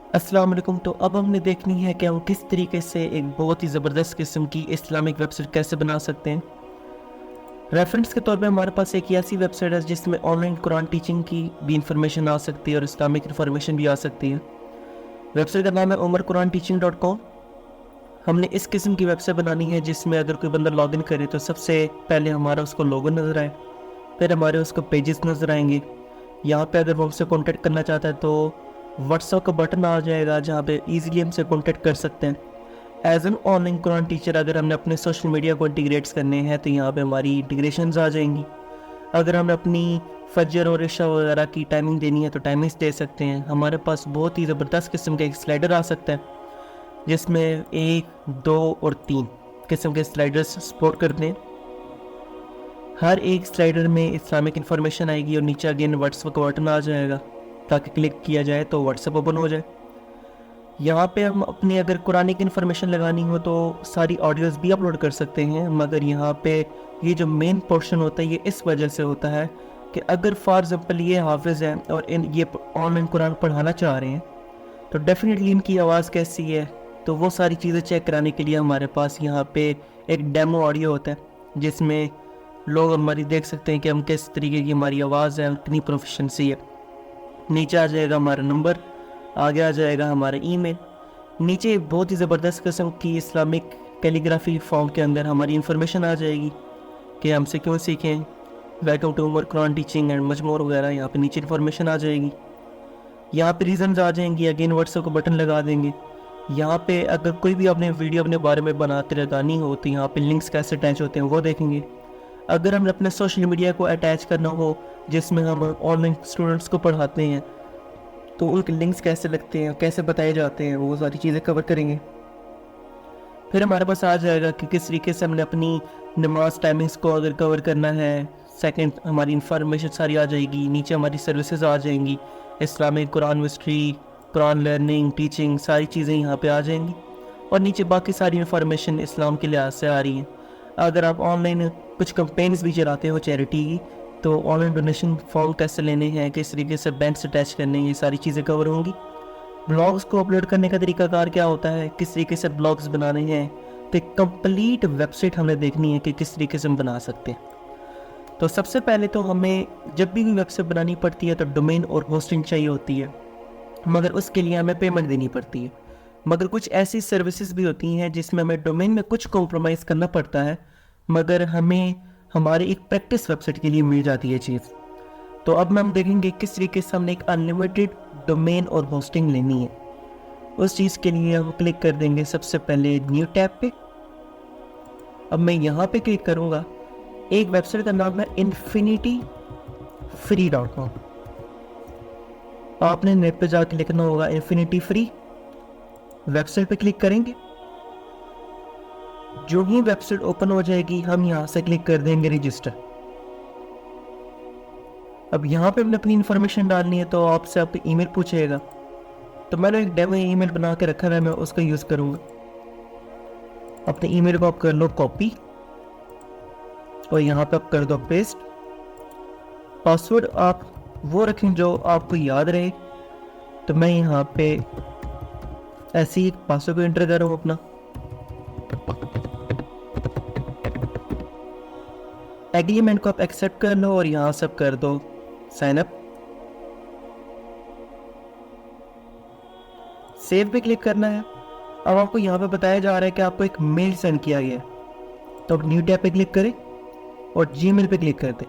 अस्सलाम वालेकुम। तो अब हमने देखनी है कि हम किस तरीके से एक बहुत ही ज़बरदस्त किस्म की इस्लामिक वेबसाइट कैसे बना सकते हैं। रेफरेंस के तौर पे हमारे पास एक ऐसी वेबसाइट है जिसमें ऑनलाइन कुरान टीचिंग की भी इंफॉर्मेशन आ सकती है और इस्लामिक इंफॉर्मेशन भी आ सकती है। वेबसाइट का नाम है umarquranteaching.com। हमने इस किस्म की वेबसाइट बनानी है जिसमें अगर कोई बंदा लॉगिन करे तो सबसे पहले हमारा उसको लोगो नज़र आए, फिर हमारे उसको पेजेस नज़र आएंगे। यहाँ पे अगर वो हमसे कॉन्टेक्ट करना चाहता है तो व्हाट्सएप का बटन आ जाएगा जहाँ पे इजीली हमसे कॉन्टेक्ट कर सकते हैं। As an online Quran teacher अगर हमने अपने सोशल मीडिया को इंटीग्रेट्स करने हैं तो यहाँ पे हमारी इंटीग्रेशंस आ जाएंगी। अगर हमें अपनी फजर और इशा वगैरह की टाइमिंग देनी है तो टाइमिंग्स दे सकते हैं। हमारे पास बहुत ही ज़बरदस्त किस्म का एक स्लाइडर आ सकता है जिसमें 1, 2 और 3 किस्म के स्लाइडर्स सपोर्ट करते हैं। हर एक स्लाइडर में इस्लामिक इन्फॉर्मेशन आएगी और नीचे अगेन व्हाट्सएप का बटन आ जाएगा ताकि क्लिक किया जाए तो व्हाट्सएप ओपन हो जाए। यहाँ पे हम अपनी अगर कुरानिक इन्फॉर्मेशन लगानी हो तो सारी ऑडियोज़ भी अपलोड कर सकते हैं, मगर यहाँ पे ये जो मेन पोर्शन होता है ये इस वजह से होता है कि अगर फॉर एग्ज़ाम्पल ये हाफिज़ हैं और ये ऑनलाइन कुरान पढ़ाना चाह रहे हैं तो डेफिनेटली इनकी आवाज़ कैसी है, तो वो सारी चीज़ें चेक कराने के लिए हमारे पास यहाँ पे एक डेमो ऑडियो होता है जिसमें लोग हमारी देख सकते हैं कि हम किस तरीके की हमारी आवाज़ है, कितनी प्रोफिशेंसी है। नीचे आ जाएगा हमारा नंबर, आगे आ जाएगा हमारा ईमेल। नीचे बहुत ही ज़बरदस्त किस्म की इस्लामिक कैलीग्राफी फॉर्म के अंदर हमारी इन्फॉर्मेशन आ जाएगी कि हमसे क्यों सीखें, welcome to Umar Quran teaching and much more वगैरह। यहाँ पे नीचे इन्फॉर्मेशन आ जाएगी। यहाँ पे रीज़न्स आ जाएंगी, अगेन व्हाट्सएप को बटन लगा देंगे। यहाँ पे अगर कोई भी अपने वीडियो अपने बारे में बनाते लगानी हो तो यहाँ पे लिंक्स कैसे अटैच होते हैं वो देखेंगे। अगर हमने अपने सोशल मीडिया को अटैच करना हो जिसमें हम ऑनलाइन स्टूडेंट्स को पढ़ाते हैं तो उनके लिंक्स कैसे लगते हैं, कैसे बताए जाते हैं, वो सारी चीज़ें कवर करेंगे। फिर हमारे पास आ जाएगा कि किस तरीके से हमने अपनी नमाज टाइमिंग्स को अगर कवर करना है। सेकंड हमारी इंफॉर्मेशन सारी आ जाएगी। नीचे हमारी सर्विसेज आ जाएंगी, Islamic Quran mystery, Quran learning, teaching, सारी चीज़ें यहाँ पे आ जाएंगी। और नीचे बाकी सारी इन्फॉर्मेशन इस्लाम के लिहाज से आ रही है। अगर आप ऑनलाइन कुछ कंपेन्स भी चलाते हो चैरिटी की तो ऑनलाइन डोनेशन फॉर्म कैसे लेने हैं, किस तरीके से बैंक से अटैच करने हैं, ये सारी चीज़ें कवर होंगी। ब्लॉग्स को अपलोड करने का तरीकाकार क्या होता है, किस तरीके से ब्लॉग्स बनाने हैं, तो एक कंप्लीट वेबसाइट हमें देखनी है कि किस तरीके से हम बना सकते हैं। तो सबसे पहले तो हमें जब भी कोई वेबसाइट बनानी पड़ती है तो डोमेन और होस्टिंग चाहिए होती है, मगर उसके लिए हमें पेमेंट देनी पड़ती है। मगर कुछ ऐसी सर्विसेज भी होती हैं जिसमें हमें डोमेन में कुछ कॉम्प्रोमाइज़ करना पड़ता है, मगर हमें हमारे एक प्रैक्टिस वेबसाइट के लिए मिल जाती है चीज़। तो अब हम देखेंगे किस तरीके से हमने एक अनलिमिटेड डोमेन और होस्टिंग लेनी है। उस चीज़ के लिए हम क्लिक कर देंगे सबसे पहले न्यू टैब पे। अब मैं यहाँ पे क्लिक करूँगा। एक वेबसाइट का नाम है infinity-free.com। आपने नेट पे जाकर लिखना होगा इन्फिनिटी फ्री। वेबसाइट पे क्लिक करेंगे। जो ही वेबसाइट ओपन हो जाएगी हम यहाँ से क्लिक कर देंगे रजिस्टर। अब यहाँ पे हमने अपनी इन्फॉर्मेशन डालनी है तो आपसे आपका ईमेल पूछेगा, तो मैंने एक डेमो ईमेल बना के रखा है, मैं उसका यूज़ करूँगा। अपने ईमेल को आप कर लो कॉपी और यहाँ पे आप कर दो पेस्ट। पासवर्ड आप वो रखें जो आपको याद रहे। तो मैं यहाँ पे ऐसे ही पासवर्ड को एंटर कर रहा हूँ अपना। एग्रीमेंट को आप एक्सेप्ट कर लो और यहाँ सब कर दो साइन अप। सेव पे क्लिक करना है। अब आपको यहाँ पे बताया जा रहा है कि आपको एक मेल सेंड किया गया है, तो अब न्यू टैब पे क्लिक करें और जीमेल पे क्लिक कर दें।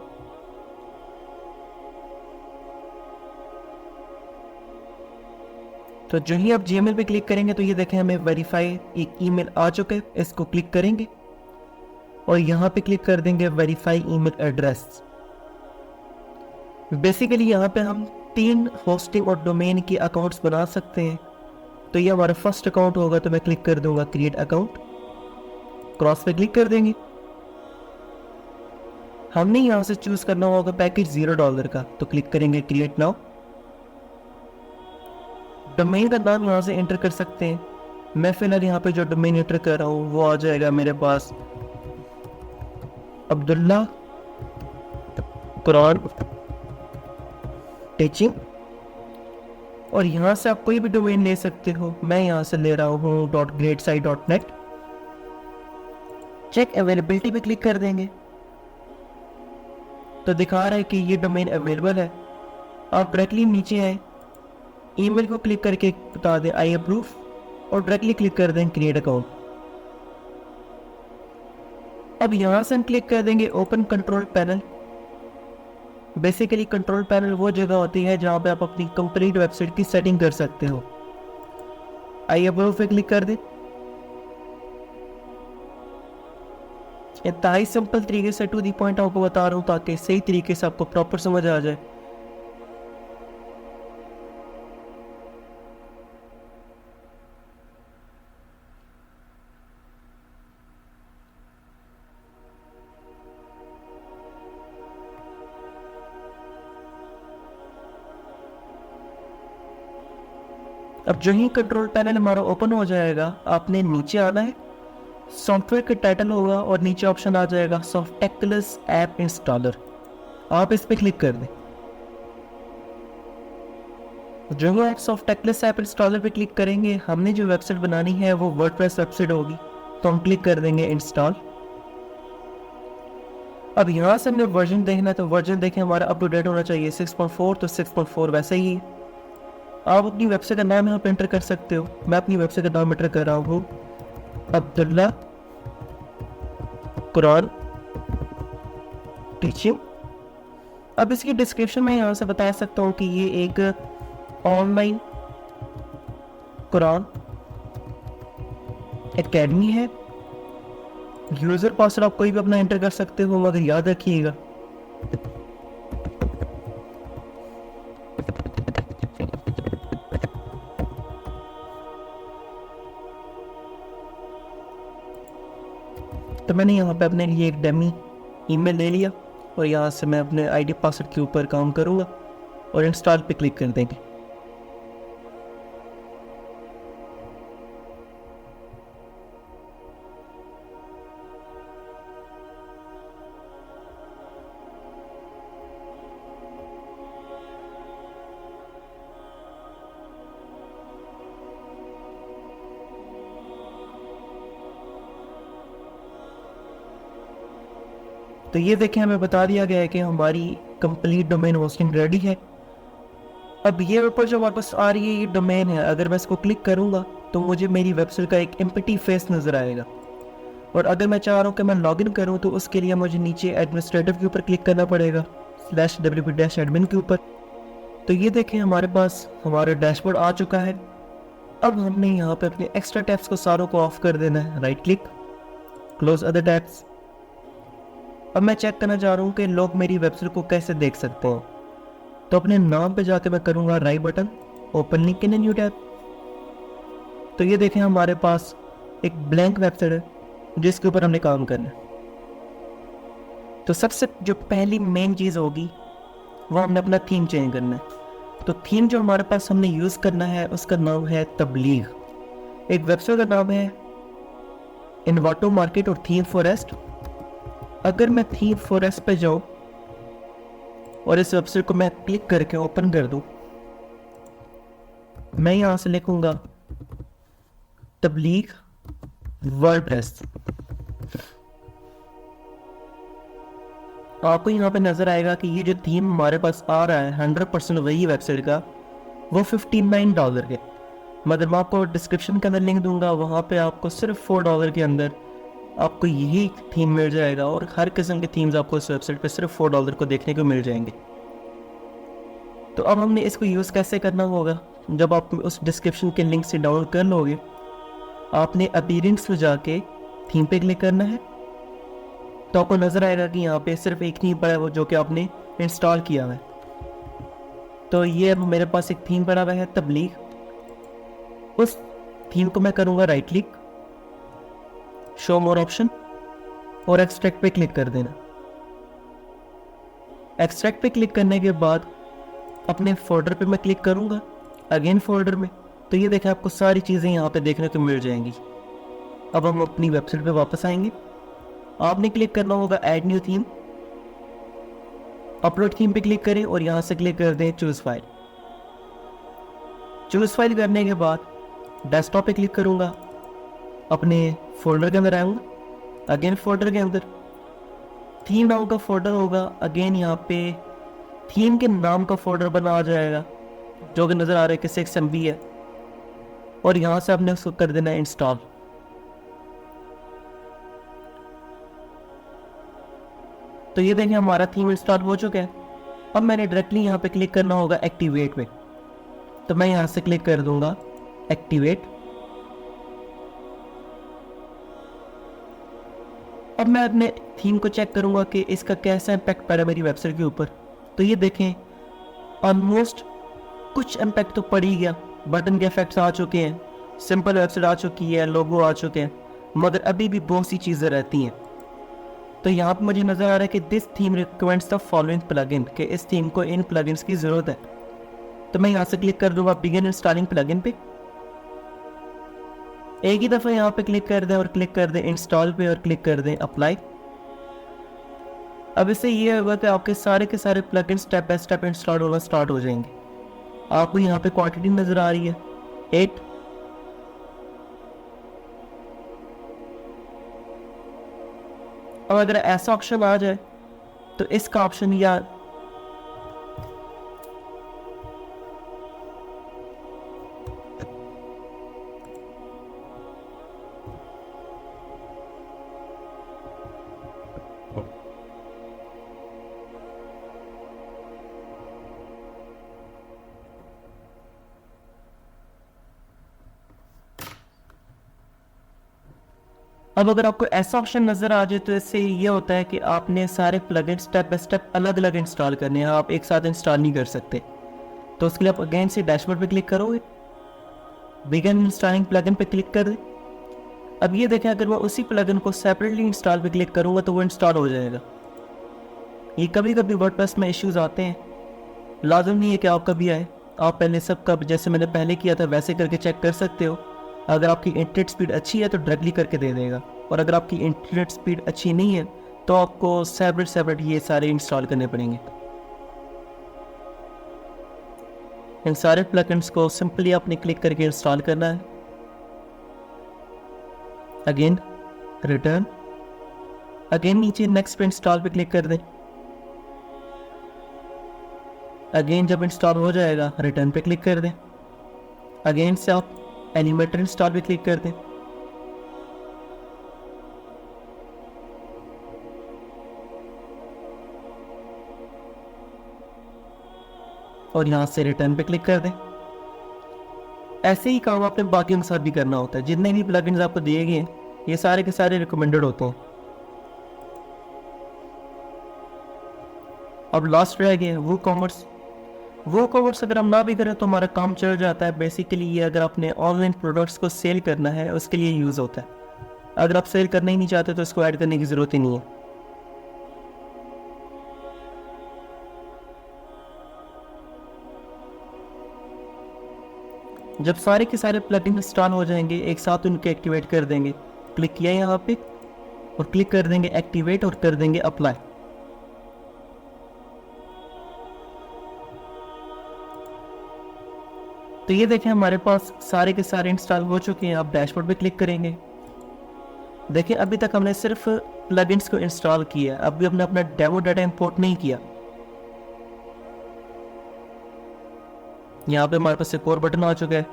तो जो ही आप जीमेल पे क्लिक करेंगे तो ये देखें हमें वेरीफाई एक ईमेल आ चुका है। इसको क्लिक करेंगे और यहाँ पे क्लिक कर देंगे वेरीफाई ईमेल एड्रेस। बेसिकली यहाँ पे हम 3 होस्टिंग और डोमेन के अकाउंट्स बना सकते हैं। तो ये हमारा फर्स्ट अकाउंट होगा, तो मैं क्लिक कर दूंगा क्रिएट अकाउंट। क्रॉस पे क्लिक कर देंगे। हमने यहाँ से चूज करना होगा पैकेज $0 का, तो क्लिक करेंगे क्रिएट नाउ। डोमेन का नाम यहाँ से एंटर कर सकते हैं। मैं फिलहाल यहाँ पे जो डोमेन एंटर कर रहा हूँ वो आ जाएगा मेरे पास अब्दुल्ला कुरान टीचिंग और यहाँ से आप कोई भी डोमेन ले सकते हो। मैं यहाँ से ले रहा हूँ .greatsite.net। चेक अवेलेबिलिटी पे क्लिक कर देंगे तो दिखा रहा है कि ये डोमेन अवेलेबल है। आप डायरेक्टली नीचे आए, ईमेल को क्लिक करके बता दें आई अप्रूव और डायरेक्टली क्लिक कर दें क्रिएट अकाउंट। अब यहाँ से हम क्लिक कर देंगे open control panel. Basically control panel वो जगह होती है जहाँ पे आप अपनी कंप्लीट वेबसाइट की सेटिंग कर सकते हो। आई अप्रूव पे क्लिक कर दें। इंतहाई सिंपल तरीके से टू दी पॉइंट आपको बता रहा हूँ ताकि सही तरीके से आपको प्रॉपर समझ आ जाए। अब जो ही कंट्रोल पैनल हमारा ओपन हो जाएगा, आपने नीचे आना है, सॉफ्टवेयर का टाइटल होगा और नीचे ऑप्शन आ जाएगा सॉफ्टेक्लस ऐप इंस्टॉलर। आप इस पर क्लिक कर दें। जो ही आप सॉफ्टेक्लस ऐप इंस्टॉलर पे क्लिक करेंगे, हमने जो वेबसाइट बनानी है वो वर्डप्रेस वेबसाइट होगी, तो हम क्लिक कर देंगे इंस्टॉल। अब यहाँ से हमने वर्जन देखना है, तो वर्जन देखें हमारा अप टू डेट होना चाहिए 6.4, तो 6.4 वैसे ही है। आप अपनी वेबसाइट का नाम यहाँ पे एंटर कर सकते हो। मैं अपनी वेबसाइट का नाम एंटर कर रहा हूँ अब्दुल्ला कुरान टीचिंग। अब इसकी डिस्क्रिप्शन में यहाँ से बता सकता हूँ कि ये एक ऑनलाइन कुरान एकेडमी है। यूजर पासवर्ड आप कोई भी अपना एंटर कर सकते हो, मगर याद रखिएगा तो मैंने यहाँ पे अपने लिए एक डेमी ईमेल ले लिया और यहाँ से मैं अपने आईडी पासवर्ड के ऊपर काम करूँगा और इंस्टॉल पे क्लिक कर देंगे। तो ये देखें, हमें बता दिया गया है कि हमारी कंप्लीट डोमेन होस्टिंग रेडी है। अब ये ऊपर जो वापस आ रही है ये डोमेन है। अगर मैं इसको क्लिक करूंगा तो मुझे मेरी वेबसाइट का एक एम्प्टी फेस नज़र आएगा। और अगर मैं चाह रहा हूँ कि मैं लॉगिन करूँ तो उसके लिए मुझे नीचे एडमिनिस्ट्रेटिव के ऊपर क्लिक करना पड़ेगा /wp-admin के ऊपर। तो ये देखें, हमारे पास हमारा डैशबोर्ड आ चुका है। अब हमने यहाँ पे अपने एक्स्ट्रा टैब्स को सारों को ऑफ कर देना है। Right click, close other tabs. अब मैं चेक करना चाह रहा हूँ कि लोग मेरी वेबसाइट को कैसे देख सकते हैं, तो अपने नाम पे जाके मैं करूँगा right button, open link in a new tab. तो ये देखें, हमारे पास एक ब्लैंक वेबसाइट है जिसके ऊपर हमने काम करना है। तो सबसे जो पहली मेन चीज़ होगी वो हमने अपना थीम चेंज करना है। तो थीम जो हमारे पास हमने यूज़ करना है उसका नाम है तबलीग। एक वेबसाइट का नाम है इन्वाटो मार्केट और थीम फॉरेस्ट। अगर मैं थीम फॉरेस्ट पे जाऊँ और इस वेबसाइट को मैं क्लिक करके ओपन कर दूँ, मैं यहाँ से लिखूँगा तबलीग वर्डप्रेस। आपको यहाँ पे नज़र आएगा कि ये जो थीम हमारे पास आ रहा है 100% वही वेबसाइट का, वो $59 के। मतलब मैं आपको डिस्क्रिप्शन के अंदर लिंक दूंगा, वहाँ पे आपको सिर्फ $4 के अंदर आपको यही थीम मिल जाएगा। और हर किस्म के थीम्स आपको इस वेबसाइट पे सिर्फ $4 को देखने को मिल जाएंगे। तो अब हमने इसको यूज़ कैसे करना होगा, जब आप उस डिस्क्रिप्शन के लिंक से डाउनलोड कर लोगे, आपने अपीयरेंस में जाके थीम पे क्लिक करना है। तो आपको नज़र आएगा कि यहाँ पे सिर्फ एक थीम पड़ा है, वो जो कि आपने इंस्टॉल किया है। तो ये अब मेरे पास एक थीम पड़ा हुआ है तबलीग। उस थीम को मैं करूँगा राइट क्लिक, शो मोर ऑप्शन और एक्सट्रैक्ट पे क्लिक कर देना। एक्सट्रैक्ट पे क्लिक करने के बाद अपने फोल्डर पे मैं क्लिक करूँगा, अगेन फोल्डर में। तो ये देखें, आपको सारी चीज़ें यहाँ पे देखने को मिल जाएंगी। अब हम अपनी वेबसाइट पे वापस आएंगे। आपने क्लिक करना होगा add new theme, upload theme पे क्लिक करें और यहाँ से क्लिक कर दें चूज फाइल। चूज फाइल करने के बाद डेस्कटॉप पे क्लिक करूँगा, अपने फोल्डर के अंदर आऊँगा, अगेन फोल्डर के अंदर थीम नाम का फोल्डर होगा, अगेन यहाँ पे थीम के नाम का फोल्डर बना आ जाएगा जो कि नज़र आ रहा है कि 6 MB है, और यहाँ से आपने उसको कर देना है इंस्टॉल। तो ये देखें हमारा थीम इंस्टॉल हो चुका है। अब मैंने डायरेक्टली यहाँ पे क्लिक करना होगा एक्टिवेट पे, तो मैं यहाँ से क्लिक कर दूंगा एक्टिवेट। अब मैं अपने थीम को चेक करूंगा कि इसका कैसा इम्पैक्ट पड़ा मेरी वेबसाइट के ऊपर। तो ये देखें ऑलमोस्ट कुछ इम्पैक्ट तो पड़ ही गया, बटन के इफेक्ट्स आ चुके हैं, सिंपल वेबसाइट आ चुकी है, लोगो आ चुके हैं, मगर अभी भी बहुत सी चीज़ें रहती हैं। तो यहाँ पर मुझे नज़र आ रहा है कि this theme recommends the following plugin, कि इस थीम को इन प्लगइन्स की ज़रूरत है। तो मैं यहाँ से क्लिक कर दूंगा बिगिन इंस्टॉलिंग प्लगइन पे, एक ही दफ़ा यहाँ पे क्लिक कर दें और क्लिक कर दें इंस्टॉल पे और क्लिक कर दें अप्लाई। अब इससे ये होगा कि आपके सारे के सारे plugin step by step install होना स्टार्ट हो जाएंगे। आपको यहाँ पे क्वांटिटी नज़र आ रही है 8। अब अगर ऐसा ऑप्शन आ जाए तो इसका ऑप्शन या अब अगर आपको ऐसा ऑप्शन नज़र आ जाए तो इससे ये होता है कि आपने सारे प्लगइन स्टेप बाय स्टेप अलग अलग इंस्टॉल करने हैं, आप एक साथ इंस्टॉल नहीं कर सकते। तो उसके लिए आप अगेन से डैशबोर्ड पे क्लिक करोगे, बिगिन इंस्टॉलिंग प्लगइन पे क्लिक कर दें। अब ये देखें अगर मैं उसी प्लगइन को सेपरेटली इंस्टॉल पे क्लिक करूँगा तो वो इंस्टॉल हो जाएगा। ये कभी कभी वर्डप्रेस में इश्यूज़ आते हैं, लाजम नहीं है कि आप कभी आए, आप पहले सब कब जैसे मैंने पहले किया था वैसे करके चेक कर सकते हो। अगर आपकी इंटरनेट स्पीड अच्छी है तो डायरेक्टली करके दे देगा, और अगर आपकी इंटरनेट स्पीड अच्छी नहीं है तो आपको सेपरेट ये सारे इंस्टॉल करने पड़ेंगे। इन सारे प्लगइन्स को सिंपली आपने क्लिक करके इंस्टॉल करना है, अगेन रिटर्न, अगेन नीचे नेक्स्ट पे इंस्टॉल पे क्लिक कर दें, अगेन जब इंस्टॉल हो जाएगा रिटर्न पे क्लिक कर दें, अगेन से आप एनिमेटर इंस्टॉल पे क्लिक कर दें, और यहां से रिटर्न पे क्लिक कर दें। ऐसे ही काम आपने बाकियों के साथ भी करना होता है। जितने भी प्लगइन्स आपको दिए गए हैं ये सारे के सारे रिकमेंडेड होते हैं। अब लास्ट रह गए वो कॉमर्स अगर हम ना भी करें तो हमारा काम चल जाता है। बेसिकली ये अगर आपने ऑनलाइन प्रोडक्ट्स को सेल करना है उसके लिए यूज़ होता है। अगर आप सेल करना ही नहीं चाहते तो इसको ऐड करने की ज़रूरत ही नहीं है। जब सारे के सारे प्लगइन इंस्टॉल हो जाएंगे एक साथ उनको एक्टिवेट कर देंगे। क्लिक किया यहाँ पे और क्लिक कर देंगे एक्टिवेट और कर देंगे अप्लाई। तो ये देखें हमारे पास सारे के सारे इंस्टॉल हो चुके हैं। आप डैशबोर्ड पे क्लिक करेंगे, देखिए अभी तक हमने सिर्फ प्लगइन्स को इंस्टॉल किया, अभी हमने अपना डेमो डाटा इंपोर्ट नहीं किया। यहाँ पे हमारे पास एक और बटन आ चुका है।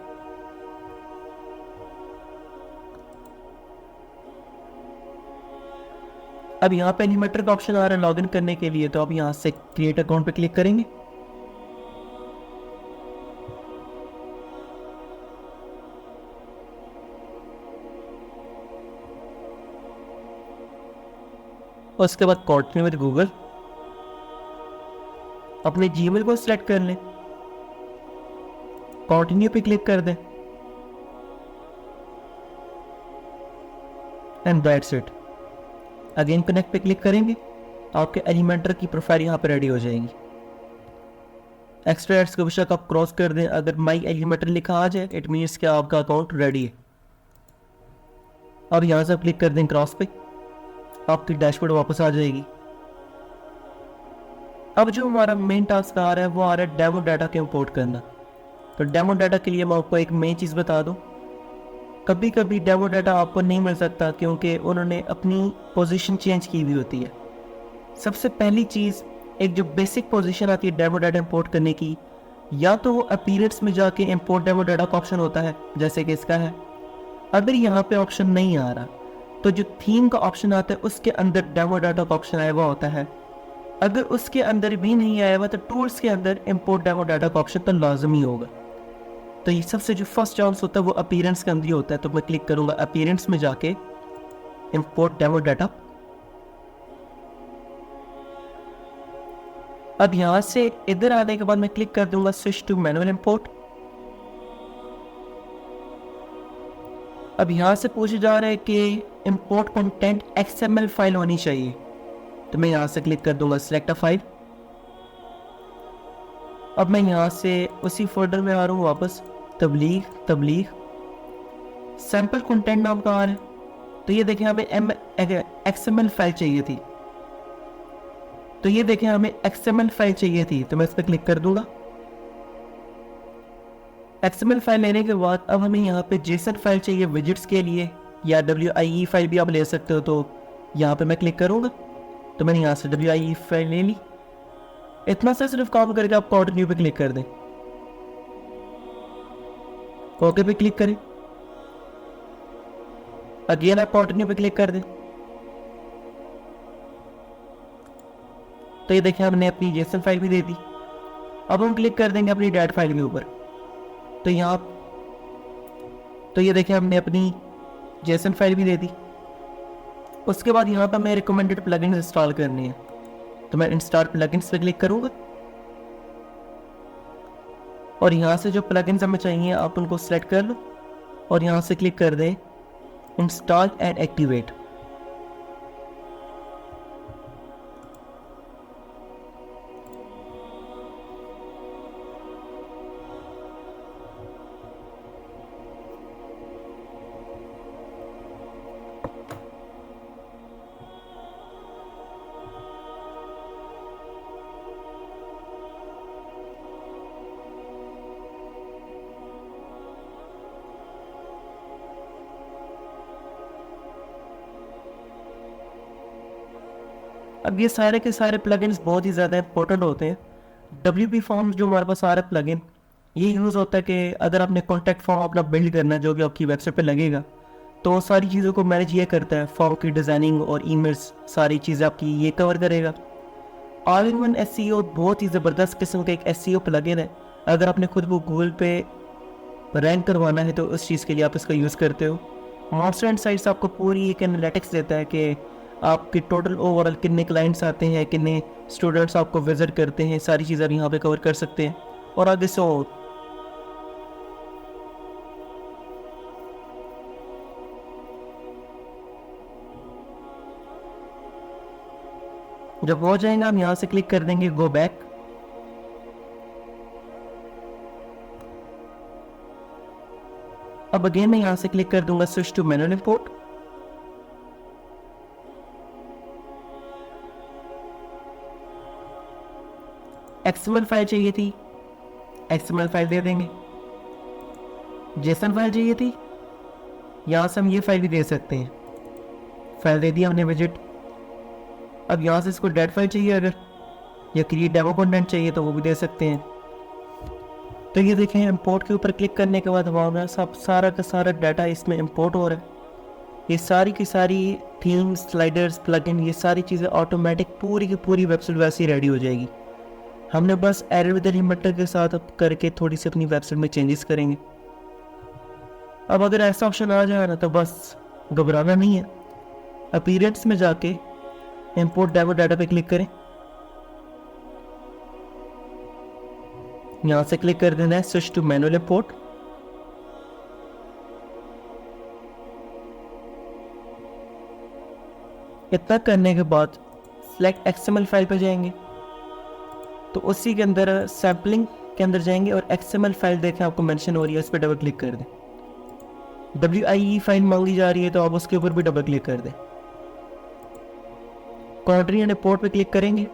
अब यहाँ पे एनिमेटर का ऑप्शन आ रहा है लॉगिन करने के लिए, तो अब यहाँ से क्रिएट अकाउंट पे क्लिक करेंगे। और उसके बाद कंटिन्यू विद गूगल, अपने जीमेल को सिलेक्ट कर लें, कंटिन्यू पे क्लिक कर दें and that's it. Again connect पे क्लिक करेंगे, आपके एनिमेटर की प्रोफाइल यहाँ पे रेडी हो जाएगी। एक्स्ट्रा एड्स को बेशक आप क्रॉस कर दें, अगर माई एनिमेटर लिखा आ जाए इट मीन्स कि आपका अकाउंट रेडी है। अब यहाँ से क्लिक कर दें क्रॉस पे, आपकी डैशबोर्ड वापस आ जाएगी। अब जो हमारा मेन टास्क आ रहा है वो आ रहा है डेमो डाटा को इंपोर्ट करना। तो डेमो डाटा के लिए मैं आपको एक मेन चीज़ बता दूं, कभी कभी डेमो डाटा आपको नहीं मिल सकता क्योंकि उन्होंने अपनी पोजीशन चेंज की हुई होती है। सबसे पहली चीज़, एक जो बेसिक पोजीशन आती है डेमो डाटा इंपोर्ट करने की, या तो वो अपीयरेंस में जाके इंपोर्ट डेमो डाटा का ऑप्शन होता है जैसे कि इसका है। अगर यहाँ पे ऑप्शन नहीं आ रहा तो जो थीम का ऑप्शन आता है उसके अंदर डेमो डाटा का ऑप्शन आया हुआ होता है। अगर उसके अंदर भी नहीं आया हुआ तो टूल्स के अंदर इंपोर्ट डेमो डाटा का ऑप्शन तो लाजमी होगा। तो ये सबसे जो फर्स्ट चांस होता है वो अपीयरेंस के अंदर ही होता है। तो मैं क्लिक करूंगा अपीयरेंस में जाके इंपोर्ट डेमो डाटा। अब यहाँ से इधर आने के बाद मैं क्लिक कर दूंगा स्विच टू मैनुअल इंपोर्ट। अब यहाँ से पूछा जा रहा है कि इंपोर्ट कंटेंट XML फाइल होनी चाहिए, तो मैं यहाँ से क्लिक कर दूंगा सिलेक्ट अ फाइल। अब मैं यहाँ से उसी फोल्डर में आ रहा हूँ वापस, तबलीग सैम्पल कंटेंट नाम का आ रहा है। तो ये देखें हमें XML फाइल चाहिए थी, तो ये देखें हमें XML फाइल चाहिए थी, तो मैं इस पर क्लिक कर दूंगा। XML फाइल लेने के बाद अब हमें यहाँ पे JSON फाइल चाहिए विजिट्स के लिए, या WIE फाइल भी आप ले सकते हो। तो यहाँ पे मैं क्लिक करूँगा, तो मैंने यहाँ से WIE फाइल ले ली। इतना सा सिर्फ काम करके आप कंटिन्यू पे क्लिक कर दें, ओके पे क्लिक करें, अगेन आप कंटिन्यू पे क्लिक कर दें। तो ये देखें हमने अपनी JSON फाइल भी दे दी। अब हम क्लिक कर देंगे अपनी डैट फाइल के ऊपर, तो यहाँ तो ये देखें हमने अपनी JSON फाइल भी दे दी। उसके बाद यहाँ पर मैं रिकमेंडेड प्लगइन्स इंस्टॉल करनी है, तो मैं इंस्टॉल प्लगइन्स पे क्लिक करूँगा और यहाँ से जो प्लगइन्स हमें चाहिए आप उनको सेलेक्ट कर लो और यहाँ से क्लिक कर दें इंस्टॉल एंड एक्टिवेट। अब ये सारे के सारे प्लगइन्स बहुत ही ज़्यादा इंपॉर्टेंट होते हैं। WP फॉर्म जो हमारे पास आ रहा है प्लगइन, ये यूज़ होता है कि अगर आपने कॉन्टैक्ट फॉर्म अपना बिल्ड करना है जो भी आपकी वेबसाइट पे लगेगा, तो सारी चीज़ों को मैनेज ये करता है। फॉर्म की डिज़ाइनिंग और ईमेल्स सारी चीज़ें आपकी ये कवर करेगा। ऑल इन वन SEO बहुत ही ज़बरदस्त किस्म का एक SEO प्लगइन है। अगर आपने खुद वो गूगल पे रैंक करवाना है तो उस चीज़ के लिए आप इसका यूज़ करते हो। मॉन्स्टर एंड साइट्स आपको पूरी एक एनालिटिक्स देता है कि आपके टोटल ओवरऑल कितने क्लाइंट्स आते हैं, कितने स्टूडेंट्स आपको विजिट करते हैं, सारी चीज़ें आप यहाँ पे कवर कर सकते हैं। और आगे से और जब हो जाएगा हम यहाँ से क्लिक कर देंगे गो बैक। अब अगेन मैं यहाँ से क्लिक कर दूंगा switch to manual import. XML file चाहिए थी, XML फाइल दे देंगे। JSON फाइल चाहिए थी, यहाँ से हम ये फाइल भी दे सकते हैं, फाइल दे दिया हमने विजिट। अब यहाँ से इसको डेट फाइल चाहिए अगर, या क्रिएट डेमो कंटेंट चाहिए तो वो भी दे सकते हैं। तो ये देखें इंपोर्ट के ऊपर क्लिक करने के बाद हमारा सब सारा का सारा डाटा इसमें इंपोर्ट हो रहा है। ये सारी की सारी थीम्स, स्लाइडर्स, प्लगइन, ये सारी चीज़ें ऑटोमेटिक पूरी की पूरी वेबसाइट वैसे ही रेडी हो जाएगी। हमने बस एरर विद रिमाइंडर के साथ अब करके थोड़ी सी अपनी वेबसाइट में चेंजेस करेंगे। अब अगर ऐसा ऑप्शन आ जाए ना तो बस घबराना नहीं है। अपीयरेंस में जाके इंपोर्ट डेमो डाटा पे क्लिक करें, यहाँ से क्लिक कर देना है स्विच टू मैनुअल इंपोर्ट। इतना करने के बाद सिलेक्ट XML फाइल पे जाएंगे, तो उसी के अंदर सैम्पलिंग के अंदर जाएंगे और XML फाइल देखें आपको मेंशन हो रही है, उस पर डबल क्लिक कर दें। WIE फाइल मांगी जा रही है तो आप उसके ऊपर भी डबल क्लिक कर दें। कंट्री एंड इंपोर्ट पे क्लिक करेंगे,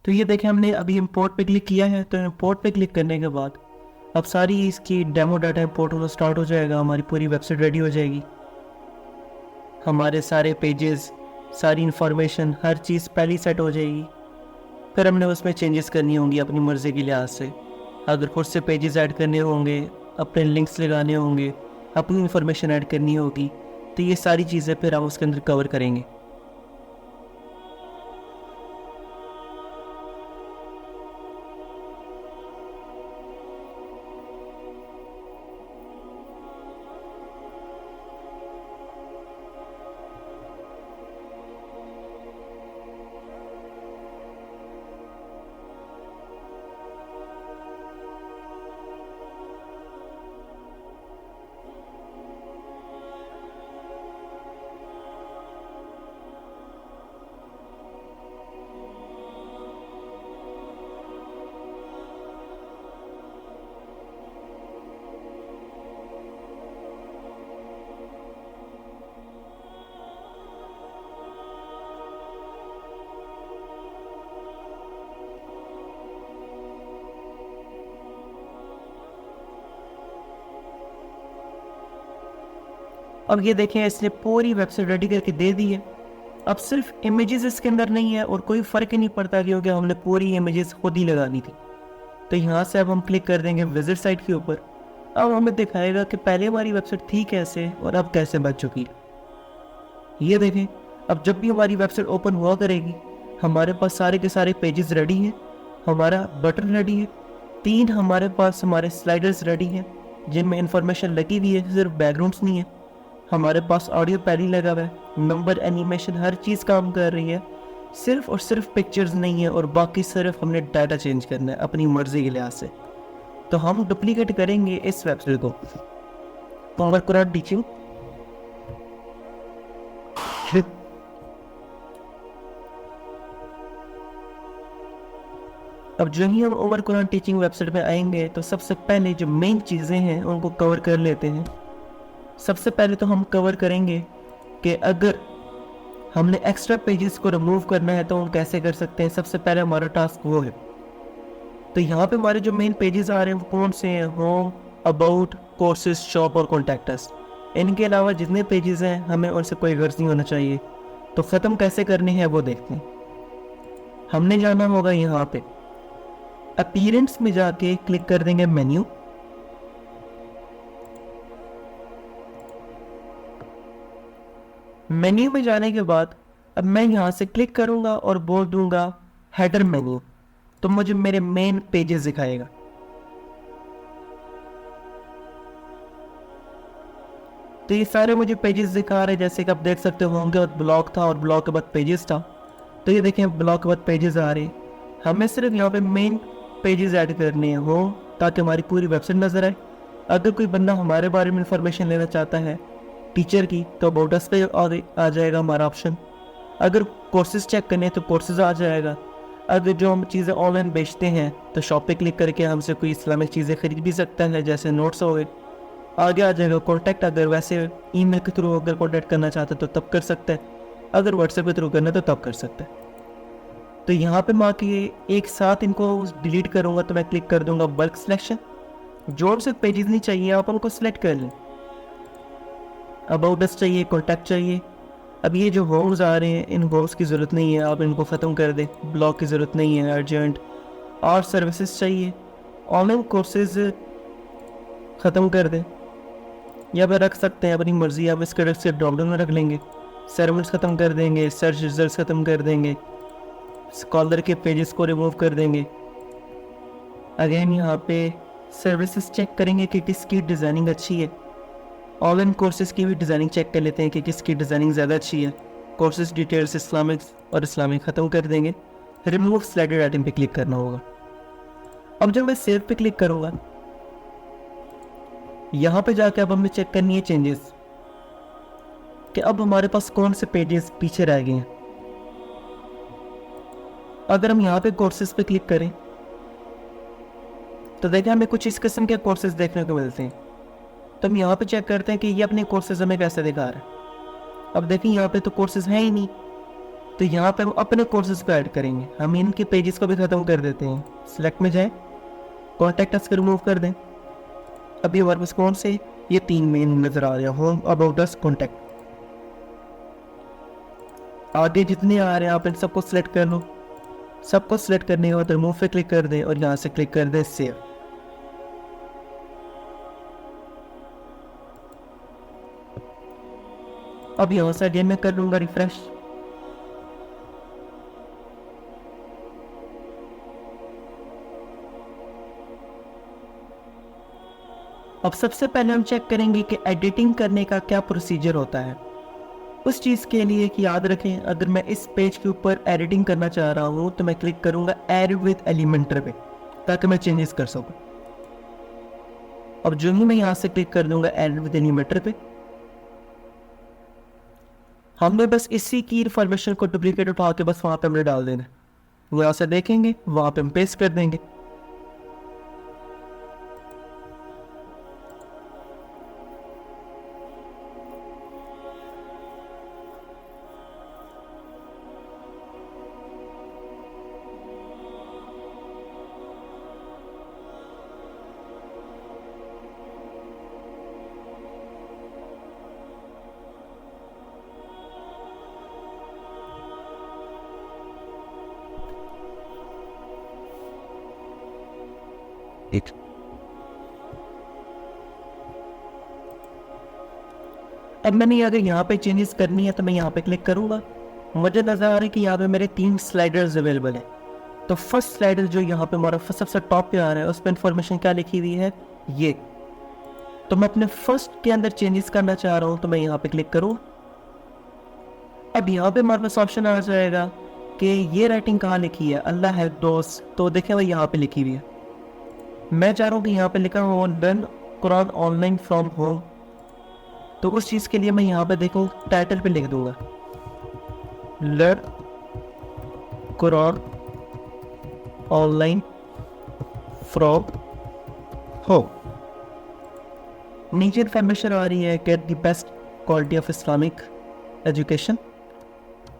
तो ये देखें हमने अभी इंपोर्ट पे क्लिक किया है। तो इंपोर्ट पे क्लिक करने के बाद अब सारी इसकी डेमो डाटा इंपोर्ट होना स्टार्ट हो जाएगा। हमारी पूरी वेबसाइट रेडी हो जाएगी। हमारे सारे पेजेस, सारी इंफॉर्मेशन, हर चीज़ पहली सेट हो जाएगी। फिर हमने उसमें चेंजेस करनी होंगी अपनी मर्ज़ी के लिहाज से। अगर खुद से पेजेस ऐड करने होंगे, अपने लिंक्स लगाने होंगे, अपनी इंफॉर्मेशन ऐड करनी होगी, तो ये सारी चीज़ें फिर हम उसके अंदर कवर करेंगे। अब ये देखें इसने पूरी वेबसाइट रेडी करके दे दी है। अब सिर्फ इमेजेस इसके अंदर नहीं है और कोई फ़र्क ही नहीं पड़ता क्योंकि हमने पूरी इमेजेस खुद ही लगानी थी। तो यहाँ से अब हम क्लिक कर देंगे विजिट साइट के ऊपर। अब हमें दिखाएगा कि पहले हमारी वेबसाइट थी कैसे और अब कैसे बन चुकी है। ये देखें, अब जब भी हमारी वेबसाइट ओपन हुआ करेगी हमारे पास सारे के सारे पेजेस रेडी हैं, हमारा बटन रेडी है, 3 हमारे पास हमारे स्लाइडर्स रेडी हैं जिनमें इंफॉर्मेशन लगी हुई है, सिर्फ बैकग्राउंड्स नहीं है। हमारे पास ऑडियो पहले लगा हुआ है, नंबर, एनिमेशन, हर चीज़ काम कर रही है। सिर्फ और सिर्फ पिक्चर्स नहीं है और बाकी सिर्फ हमने डाटा चेंज करना है अपनी मर्जी के लिहाज से। तो हम डुप्लीकेट करेंगे इस वेबसाइट को, उमर कुरान टीचिंग। अब जो ही हम उमर कुरान टीचिंग वेबसाइट पे आएंगे तो सबसे पहले जो मेन चीज़ें हैं उनको कवर कर लेते हैं। सबसे पहले तो हम कवर करेंगे कि अगर हमने एक्स्ट्रा पेजेस को रिमूव करना है तो हम कैसे कर सकते हैं। सबसे पहले हमारा टास्क वो है। तो यहाँ पे हमारे जो मेन पेजेस आ रहे हैं वो कौन से हैं? होम, अबाउट, कोर्सेज, शॉप और कॉन्टैक्ट अस। इनके अलावा जितने पेजेस हैं हमें उनसे कोई गर्ज नहीं होना चाहिए। तो ख़त्म कैसे करने हैं वो देखते हैं। हमने जाना होगा यहाँ पे अपीयरेंस में जाके क्लिक कर देंगे मेन्यू। मेन्यू में जाने के बाद अब मैं यहाँ से क्लिक करूँगा और बोल दूँगा हेडर मेन्यू, तो मुझे मेरे मेन पेजेस दिखाएगा। तो ये सारे मुझे पेजेस दिखा रहे हैं, जैसे कि आप देख सकते होंगे ब्लॉग था और ब्लॉग के बाद पेजेस था। तो ये देखें ब्लॉग के बाद पेजेस आ रहे हैं। हमें सिर्फ यहाँ पे मेन पेजेस ऐड करने हैं हो ताकि हमारी पूरी वेबसाइट नज़र आए। अगर कोई बंदा हमारे बारे में इंफॉर्मेशन लेना चाहता है टीचर की तो अबाउट अस पे आ जाएगा हमारा ऑप्शन। अगर कोर्सेज चेक करने हैं तो कोर्सेज आ जाएगा। अगर जो हम चीज़ें ऑनलाइन बेचते हैं तो शॉप पे क्लिक करके हमसे कोई इस्लामिक चीज़ें खरीद भी सकता है, जैसे नोट्स हो गए। आगे आ जाएगा कॉन्टैक्ट, अगर वैसे ईमेल के थ्रू अगर कॉन्टैक्ट करना चाहता है तो तब कर सकता है, अगर व्हाट्सएप के थ्रू करना है तो तब कर सकता है। तो यहाँ पे मैं आके एक साथ इनको डिलीट करूँगा तो मैं क्लिक कर दूँगा बल्क सिलेक्शन। जो से पेजेस नहीं चाहिए आप उनको सिलेक्ट कर लें। अबाउट अस चाहिए, कॉन्टैक्ट चाहिए। अब ये जो होम्स आ रहे हैं इन होम्स की ज़रूरत नहीं है, आप इनको ख़त्म कर दें। ब्लॉग की ज़रूरत नहीं है, अर्जेंट। और सर्विसेज चाहिए, ऑनलाइन कोर्सेज ख़त्म कर दें या फिर रख सकते हैं अपनी मर्ज़ी। आप इसके रख से ड्रॉप डाउन में रख लेंगे। सर्विस ख़त्म कर देंगे, सर्च रिजल्ट ख़त्म कर देंगे, स्कॉलर के पेजेस को रिमूव कर देंगे। अगेन यहाँ पे सर्विसेज चेक करेंगे कि किसकी डिज़ाइनिंग अच्छी है। ऑनलाइन कोर्सेज़ की भी डिज़ाइनिंग चेक कर लेते हैं कि किसकी डिज़ाइनिंग ज़्यादा अच्छी है। कोर्सेज डिटेल्स इस्लामिक और इस्लामिक ख़त्म कर देंगे। रिमूव स्लाइडेड आइटम पे क्लिक करना होगा। अब जब मैं सेव पे क्लिक करूँगा यहाँ पे जाके अब हमें चेक करनी है चेंजेस कि अब हमारे पास कौन से पेजेस पीछे रह गए हैं। अगर हम यहाँ पे कोर्सेज पे क्लिक करें तो देखिए हमें कुछ इस किस्म के कोर्सेज देखने को मिलते हैं। तो हम यहाँ पे चेक करते हैं कि ये अपने कोर्सेज हमें कैसे दिखा रहा है। अब देखिए यहाँ पे तो कोर्सेज हैं ही नहीं, तो यहाँ पे हम अपने कोर्सेज पे ऐड करेंगे। हम इनके पेजेस को भी ख़त्म कर देते हैं। सिलेक्ट में जाएं, कॉन्टैक्ट अस को रिमूव कर दें। अभी हमारे पास कौन से ये 3 मेन नज़र आ रहे हैं, होम, अबाउट अस, कॉन्टैक्ट। आगे जितने आ रहे हैं आप इन सबको सिलेक्ट कर लो। सबको सिलेक्ट करने के बाद रिमूव पे क्लिक कर दें और यहाँ से क्लिक कर दें सेव। अब यहाँ से अगेन मैं कर लूँगा रिफ्रेश। अब सबसे पहले हम चेक करेंगे कि एडिटिंग करने का क्या प्रोसीजर होता है। उस चीज़ के लिए कि याद रखें, अगर मैं इस पेज के ऊपर एडिटिंग करना चाह रहा हूँ तो मैं क्लिक करूँगा ऐड विद एलिमेंटर पे, ताकि मैं चेंजेस कर सकूँ। अब जो ही मैं यहाँ से क्लिक कर दूंगा ऐड विद एलिमेंटर पे, हमने बस इसी की इन्फॉर्मेशन को डुप्लीकेट उठा के बस वहाँ पे हमने डाल देना है। वो यहाँ से देखेंगे, वहाँ पे हम पेस्ट कर देंगे। एक अब मैंने अगर यहाँ पे चेंजेस करनी है तो मैं यहाँ पे क्लिक करूँगा। मुझे नज़र आ रहा है कि यहाँ पे मेरे 3 स्लाइडर्स अवेलेबल है। तो फर्स्ट स्लाइडर जो यहाँ पे हमारा सबसे टॉप पे आ रहा है उस पर इंफॉर्मेशन क्या लिखी हुई है, ये। तो मैं अपने फर्स्ट के अंदर चेंजेस करना चाह रहा हूँ तो मैं यहाँ पे क्लिक करूँ। अब यहाँ पे हमारे पास ऑप्शन आ जाएगा कि ये राइटिंग कहाँ लिखी है, अल्लाह है दोस्त। तो देखें भाई यहाँ पे लिखी हुई है। मैं चाह रहा हूँ कि यहाँ पे लिखा हो learn Quran online from home. तो उस चीज़ के लिए मैं यहाँ पे देखो टाइटल पे लिख दूंगा learn Quran online from home. नीचे इन्फॉर्मेशन आ रही है get the best quality of Islamic education.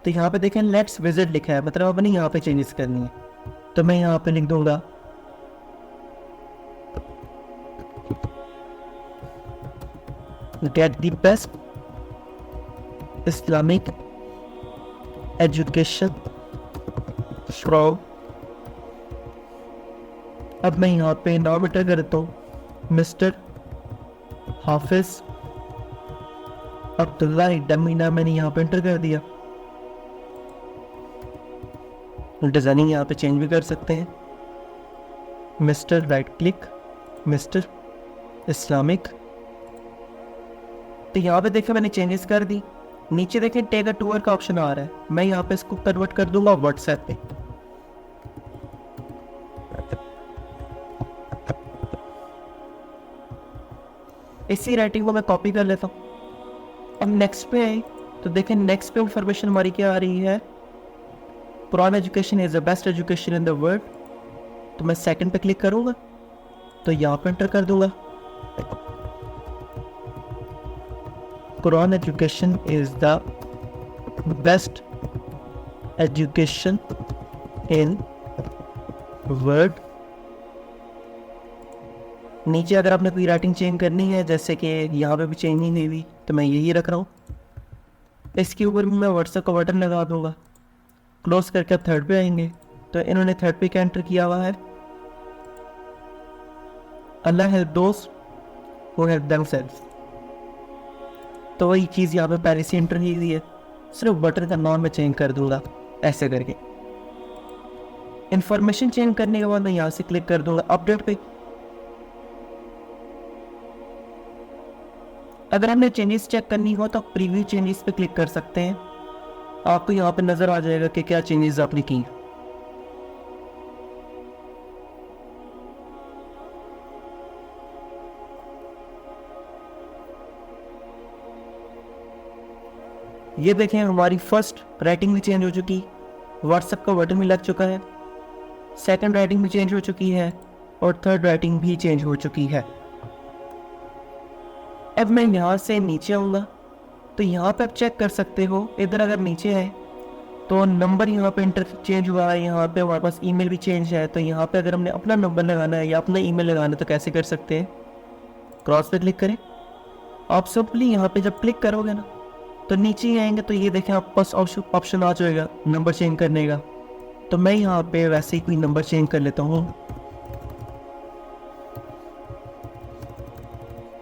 तो यहाँ पे देखें लेट्स विजिट लिखा है, मतलब अपनी यहाँ पे चेंजेस करनी है। तो मैं यहाँ पे लिख दूंगा get the best Islamic education from। अब मैं यहाँ पे नाम एंटर करता हूँ मिस्टर हाफिज अब्दुल्ला डमीना, मैंने यहाँ पे एंटर कर दिया। डिज़ाइनिंग यहाँ पे चेंज भी कर सकते हैं। Mister right click, mister Islamic. तो यहाँ पे देखें मैंने चेंजेस कर दी। नीचे देखें टेक अ टूर का ऑप्शन आ रहा है, मैं यहाँ पे इसको कन्वर्ट कर दूंगा व्हाट्सएप पे। इसी राइटिंग को मैं कॉपी कर लेता हूँ। अब नेक्स्ट पे आए तो देखें नेक्स्ट पे इंफॉर्मेशन हमारी क्या आ रही है, Quran education is the best education in the world. तो मैं सेकंड पे क्लिक करूँगा तो यहाँ पे एंटर कर दूंगा Quran education is the best education in world। नीचे अगर आपने कोई राइटिंग चेंज करनी है, जैसे कि यहाँ पे भी चेंज नहीं हुई, तो मैं यही रख रहा हूँ। इसके ऊपर भी मैं व्हाट्सएप का बटन लगा दूंगा। क्लोज करके अब थर्ड पे आएंगे तो इन्होंने थर्ड पे क्या एंटर किया हुआ है, अल्लाह हेल्प दोस्त हु हेल्प देमसेल्व्स। तो वही चीज़ यहाँ पे पहले से एंटर की हुई है, सिर्फ बटन का नाम मैं चेंज कर दूंगा ऐसे करके। इंफॉर्मेशन चेंज करने के बाद मैं यहाँ से क्लिक कर दूंगा अपडेट पे। अगर हमने चेंजेस चेक करनी हो तो प्रीव्यू चेंजेस पे क्लिक कर सकते हैं। आपको यहाँ पे नज़र आ जाएगा कि क्या चेंजेस आपने की। ये देखें हमारी फर्स्ट राइटिंग भी चेंज हो चुकी, व्हाट्सएप का बटन भी लग चुका है, सेकंड राइटिंग भी चेंज हो चुकी है और थर्ड राइटिंग भी चेंज हो चुकी है। अब मैं यहाँ से नीचे आऊँगा तो यहाँ पे आप चेक कर सकते हो, इधर अगर नीचे है तो नंबर यहाँ पे इंटर चेंज हुआ है, यहाँ पे हमारे पास ईमेल भी चेंज है। तो यहाँ पे अगर हमने अपना नंबर लगाना है या अपना ईमेल लगाना है तो कैसे कर सकते हैं, क्रॉस पे क्लिक करें। आप सिंपली यहाँ पे जब क्लिक करोगे ना तो नीचे ही आएंगे तो ये देखें आपके पास ऑप्शन आ जाएगा नंबर चेंज करने का। तो मैं यहाँ पे वैसे ही कोई नंबर चेंज कर लेता हूँ।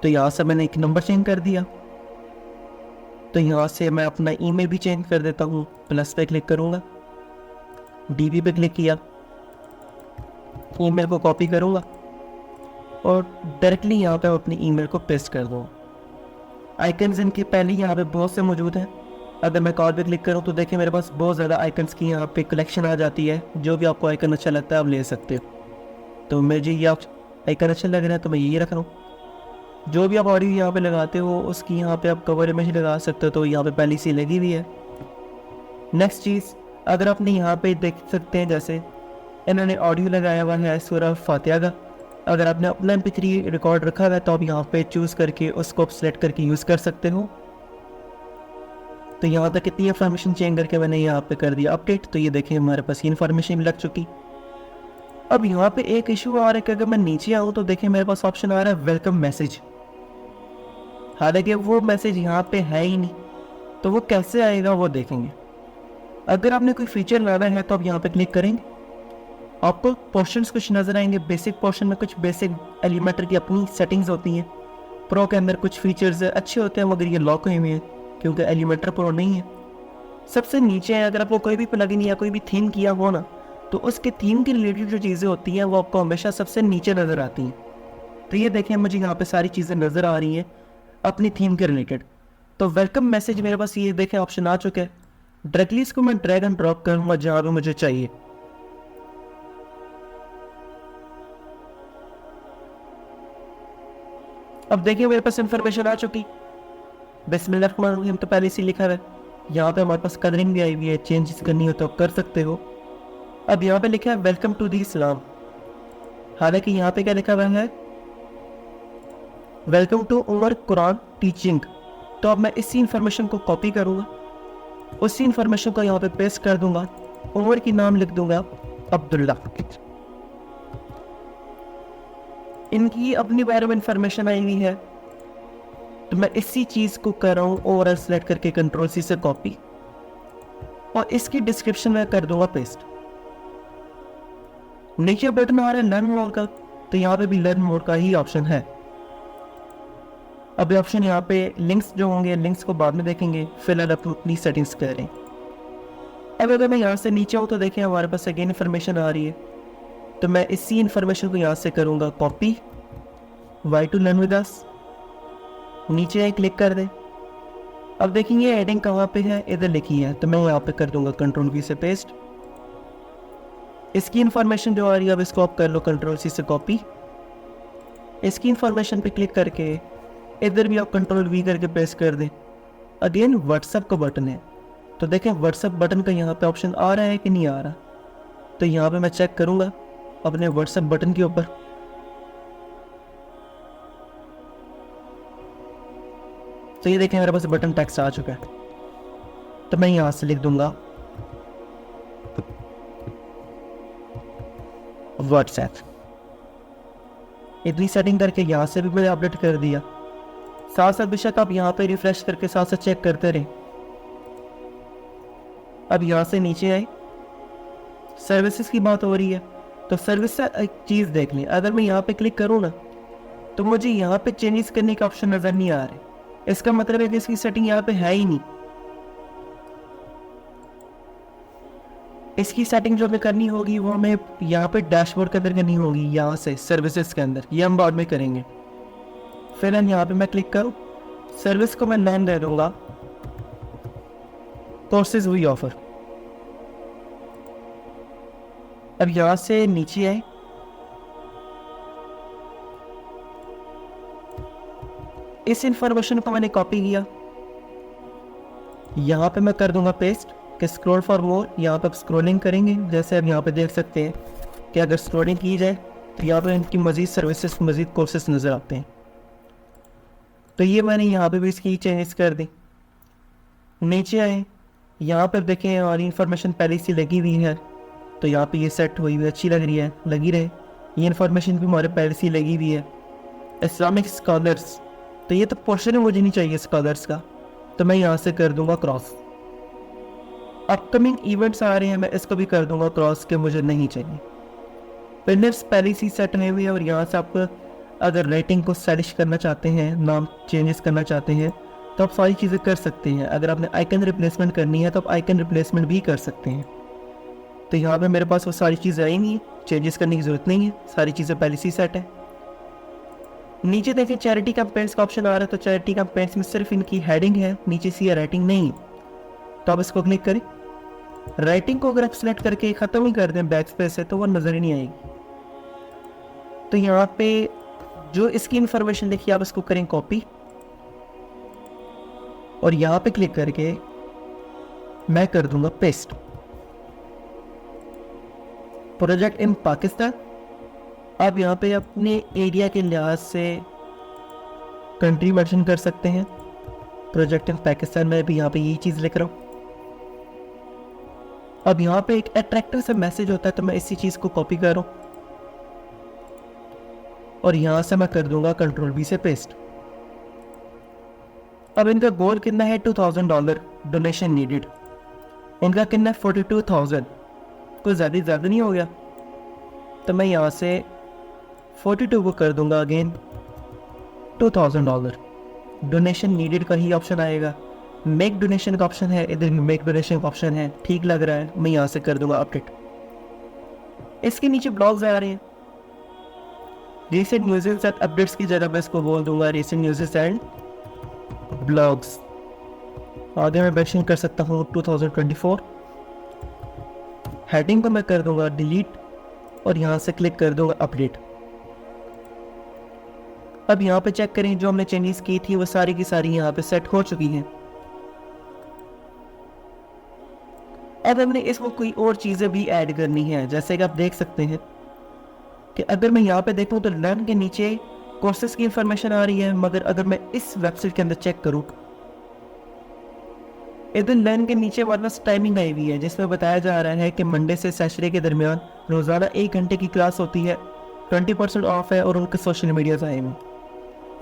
तो यहाँ से मैंने एक नंबर चेंज कर दिया। तो यहाँ से मैं अपना ईमेल भी चेंज कर देता हूँ, प्लस पे क्लिक करूँगा, डीबी पे क्लिक किया, ईमेल को कॉपी करूँगा और डायरेक्टली यहाँ पे अपनी ईमेल को पेस्ट कर दूँ। आइकन्स इनके पहले यहाँ पे बहुत से मौजूद हैं। अगर मैं कॉल पे क्लिक करूँ तो देखिए मेरे पास बहुत ज़्यादा आइकन्स की यहाँ पे कलेक्शन आ जाती है। जो भी आपको आइकन अच्छा लगता है आप ले सकते हो। तो मुझे ये आइकन अच्छा लग रहा है तो मैं यही रख रहा हूँ। जो भी आप ऑडियो यहाँ पे लगाते हो उसकी यहाँ पे आप कवर इमेज लगा सकते हो, तो यहाँ पे पहले से लगी हुई है। नेक्स्ट चीज़, अगर आपने यहाँ पे देख सकते हैं जैसे इन्होंने ऑडियो लगाया हुआ है सूरह फातिहा का। अगर आपने अपना MP3 रिकॉर्ड रखा हुआ है तो आप यहाँ पे चूज़ करके उसको आप सेलेक्ट करके यूज़ कर सकते हो। तो यहाँ तक कितनी इन्फॉर्मेशन चेंज करके मैंने यहाँ पे कर दिया अपडेट। तो ये देखें हमारे पास ये इन्फॉर्मेशन लग चुकी। अब यहाँ पे एक इशू आ रहा है कि अगर मैं नीचे आऊँ तो देखें मेरे पास ऑप्शन आ रहा है वेलकम मैसेज। हालांकि वो मैसेज यहाँ पे है ही नहीं, तो वो कैसे आएगा वो देखेंगे। अगर आपने कोई फीचर लाना है तो आप यहाँ पे क्लिक करेंगे, आपको पोर्शंस कुछ नज़र आएंगे। बेसिक पोर्शन में कुछ बेसिक एलिमेंटर की अपनी सेटिंग्स होती हैं। प्रो के अंदर कुछ फीचर्स अच्छे होते हैं मगर ये लॉक हुए हैं क्योंकि एलिमेंटर प्रो नहीं है। सबसे नीचे है, अगर आपको कोई भी प्लगइन या कोई भी थीम किया हो ना तो उसके थीम के रिलेटेड जो चीज़ें होती हैं वो आपको हमेशा सबसे नीचे नज़र आती हैं। तो ये देखें मुझे यहाँ पे सारी चीज़ें नज़र आ रही हैं अपनी थीम के रिलेटेड। तो वेलकम मैसेज मेरे पास ये देखें ऑप्शन आ चुका है। डायरेक्टली इसको मैं ड्रैग एंड ड्रॉप करूँगा जहाँ भी मुझे चाहिए। अब देखिए मेरे पास इंफॉर्मेशन आ चुकी। बिस्मिल्लाहिर्रहमानिर्रहीम तो पहले से लिखा है। यहाँ पे हमारे पास कलरिंग भी आई हुई है, चेंजेस करनी हो तो आप कर सकते हो। अब यहाँ पे लिखा है वेलकम टू दी इस्लाम। हालांकि यहाँ पे क्या लिखा हुआ है, welcome to Umar Quran teaching. तो अब मैं इसी इंफॉर्मेशन को कॉपी करूँगा, उसी इंफॉर्मेशन को यहाँ पे पेस्ट कर दूंगा। उमर की नाम लिख दूंगा अब्दुल्ला। इनकी अपनी बारे में इंफॉर्मेशन आई हुई है तो मैं इसी चीज़ को कर रहा हूँ ओवरऑल सेलेक्ट करके कंट्रोल C से कॉपी और इसकी डिस्क्रिप्शन में कर दूंगा पेस्ट। नीचे बटन आ रहा है लर्न मोड का, तो यहाँ पे भी लर्न मोड का ही ऑप्शन है। अब ऑप्शन यहाँ पे लिंक्स जो होंगे लिंक्स को बाद में देखेंगे, फिलहाल अपनी सेटिंग्स करें। अब अगर मैं यहाँ से नीचे हूँ तो देखें हमारे पास अगेन इन्फॉर्मेशन आ रही है। तो मैं इसी इन्फॉर्मेशन को यहाँ से करूँगा copy, why to learn with us, नीचे क्लिक कर दें। अब देखेंगे एडिंग कहाँ पे है, इधर लिखी है तो मैं यहाँ पे कर दूंगा कंट्रोल V से पेस्ट। इसकी इन्फॉर्मेशन जो आ रही है अब इसको आप कर लो कंट्रोल C से कॉपी। इसकी इन्फॉर्मेशन पे क्लिक करके इधर भी आप कंट्रोल V करके पेस्ट कर दें। अगेन व्हाट्सएप का बटन है तो देखें व्हाट्सएप बटन का यहाँ पे ऑप्शन आ रहा है कि नहीं आ रहा। तो यहाँ पे मैं चेक करूँगा अपने व्हाट्सएप बटन के ऊपर। तो ये देखें मेरे पास बटन टेक्स्ट आ चुका है। तो मैं यहाँ से लिख दूंगा व्हाट्सएप। इतनी सेटिंग करके यहाँ से भी मैंने अपडेट कर दिया। साथ साथ बेशक आप यहाँ पे रिफ्रेश करके साथ साथ चेक करते रहें। अब यहाँ से नीचे आए, सर्विसेज की बात हो रही है तो सर्विस से एक चीज़ देख लें। अगर मैं यहाँ पे क्लिक करूँ ना तो मुझे यहाँ पे चेंजेस करने का ऑप्शन नज़र नहीं आ रहे। इसका मतलब है कि इसकी सेटिंग यहाँ पे है ही नहीं। इसकी सेटिंग जो हमें करनी होगी वो हमें यहाँ पे डैशबोर्ड के अंदर करनी होगी, यहाँ से सर्विसेज के अंदर। ये हम बाद में करेंगे। फिर यहाँ पे मैं क्लिक करूँ, सर्विस को मैं नाम दे दूंगा कोर्सेज वी ऑफर। अब यहाँ से नीचे आए, इस इंफॉर्मेशन को मैंने कॉपी किया, यहाँ पे मैं कर दूंगा पेस्ट कि स्क्रॉल फॉर मोर, यहाँ पर स्क्रॉलिंग करेंगे। जैसे अब यहाँ पे देख सकते हैं कि अगर स्क्रॉलिंग की जाए तो यहाँ पर इनकी मज़ीद सर्विसेज, मज़ीद कोर्सेस नज़र आते हैं। तो ये मैंने यहाँ पे भी इसकी चेंजेस कर दी। नीचे आए, यहाँ पर देखें और इन्फॉर्मेशन पहले से लगी हुई है, तो यहाँ पे ये सेट हुई हुई अच्छी लग रही है, लगी रहे। ये इन्फॉर्मेशन भी हमारे पहले से लगी हुई है। इस्लामिक स्कॉलर्स, तो ये तो पोर्शन मुझे नहीं चाहिए स्कॉलर्स का, तो मैं यहाँ से कर दूंगा क्रॉस। अपकमिंग इवेंट्स आ रहे हैं, मैं इसको भी कर दूंगा क्रॉस के मुझे नहीं चाहिए। पिनर्स पहले से सेट हुए हुए हैं और यहाँ से आप अगर रेटिंग को स्टाइलिश करना चाहते हैं, नाम चेंजेस करना चाहते हैं, तो आप सारी चीज़ें कर सकते हैं। अगर आपने आइकन रिप्लेसमेंट करनी है तो आप आइकन रिप्लेसमेंट भी कर सकते हैं। तो यहाँ पे मेरे पास वो सारी चीज़ें आई नहीं है, चेंजेस करने की ज़रूरत नहीं है, सारी चीज़ें पहले से सेट है। नीचे देखिए चैरिटी कैंपेन्स का ऑप्शन आ रहा है, तो चैरिटी कैंपेन्स में सिर्फ इनकी हेडिंग है, नीचे से राइटिंग नहीं। तो आप इसको क्लिक करें। राइटिंग को अगर आप सिलेक्ट करके ख़त्म ही कर दें बैक स्पेस से, तो वो नज़र ही नहीं आएगी। तो यहाँ पे जो इसकी इंफॉर्मेशन लिखी आप इसको करें कॉपी, और यहाँ पे क्लिक करके मैं कर दूंगा पेस्ट। प्रोजेक्ट इन पाकिस्तान, आप यहाँ पे अपने एरिया के लिहाज से कंट्री मेंशन कर सकते हैं। प्रोजेक्ट इन पाकिस्तान में भी यहाँ पे यही चीज़ लिख रहा हूँ। अब यहाँ पे एक अट्रैक्टिव सा मैसेज होता है, तो मैं इसी चीज़ को कॉपी कर रहा हूँ और यहाँ से मैं कर दूंगा कंट्रोल बी से पेस्ट। अब इनका गोल कितना है, $2000 डोनेशन नीडेड। इनका कितना है 42,000, कोई ज़्यादा नहीं हो गया। तो मैं यहाँ से 42 को कर दूंगा अगेन $2000। डोनेशन नीडेड का ही ऑप्शन आएगा। मेक डोनेशन का ऑप्शन है, इधर मेक डोनेशन का ऑप्शन है, ठीक लग रहा है। मैं यहाँ से कर दूंगा अपडेट। इसके नीचे ब्लॉग्स आ रहे हैं, रिसेंट न्यूज़ एंड अपडेट्स की जगह मैं इसको बोल दूंगा रिसेंट न्यूज़ एंड ब्लॉग्स। आगे मैं मेंशन कर सकता हूँ 2024। हेडिंग को मैं कर दूंगा डिलीट और यहाँ से क्लिक कर दूंगा अपडेट। अब यहाँ पे चेक करें, जो हमने चेंजेस की थी वो सारी की सारी यहाँ पे सेट हो चुकी हैं। अब हमने इसमें कोई और चीज़ें भी ऐड करनी है। जैसे कि आप देख सकते हैं कि अगर मैं यहाँ पे देखूँ तो लर्न के नीचे कोर्सेज की इंफॉर्मेशन आ रही है, मगर अगर मैं इस वेबसाइट के अंदर चेक करूँ, इधर लर्न के नीचे हमारे पास टाइमिंग आई हुई है जिसमें बताया जा रहा है कि मंडे से सैटरडे के दरमियान रोज़ाना 1 घंटे की क्लास होती है, 20% ऑफ है और उनके सोशल मीडिया आए हैं।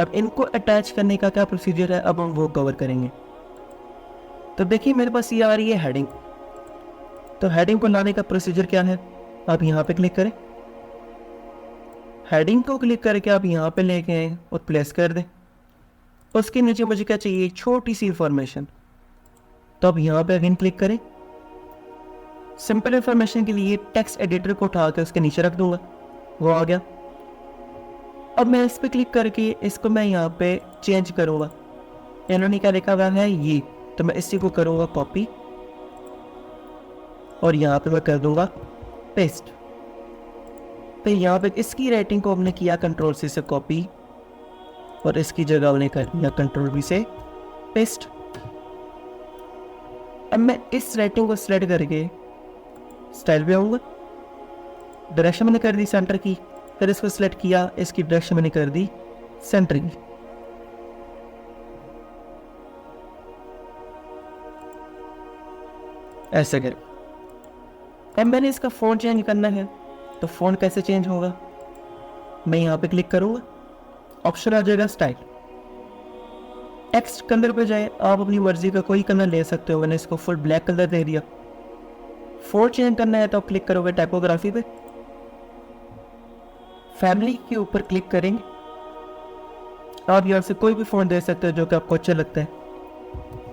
अब इनको अटैच करने का क्या प्रोसीजर है, अब हम वो कवर करेंगे। तो देखिए मेरे पास ये आ रही है हेडिंग। तो हेडिंग को लाने का प्रोसीजर क्या है, आप यहाँ पे क्लिक करें। हेडिंग को क्लिक करके आप यहाँ पे लेके आए और प्लेस कर दें। उसके नीचे मुझे क्या चाहिए, छोटी सी इंफॉर्मेशन। तो अब यहाँ पे अगेन क्लिक करें। सिंपल इंफॉर्मेशन के लिए टेक्स्ट एडिटर को उठा कर उसके नीचे रख दूंगा, वो आ गया। अब मैं इस पर क्लिक करके इसको मैं यहाँ पे चेंज करूँगा। इन्होंने क्या लिखा हुआ है ये, तो मैं इसी को करूँगा कॉपी और यहाँ पे मैं कर दूंगा पेस्ट। तो यहाँ पे इसकी राइटिंग को हमने किया कंट्रोल सी से कॉपी और इसकी जगह हमने कर दिया कंट्रोल बी से पेस्ट। अब मैं इस राइटिंग को सिलेक्ट करके स्टाइल पे आऊँगा, डायरेक्शन मैंने कर दी सेंटर की, फिर इसको सिलेक्ट किया, इसकी डायरेक्शन मैंने कर दी सेंटर की। ऐसा करें। अब मैंने इसका फ़ॉन्ट चेंज करना है, तो फ़ॉन्ट कैसे चेंज होगा, मैं यहाँ पे क्लिक करूँगा, ऑप्शन आ जाएगा स्टाइल। टेक्स्ट कलर पे जाए, आप अपनी मर्जी का कोई कलर ले सकते हो। मैंने इसको फुल ब्लैक कलर दे दिया। फ़ॉन्ट चेंज करना है तो आप क्लिक करोगे टाइपोग्राफी पे, फैमिली के ऊपर क्लिक करेंगे। आप यहाँ से कोई भी फ़ॉन्ट दे सकते हो जो कि आपको अच्छा लगता है।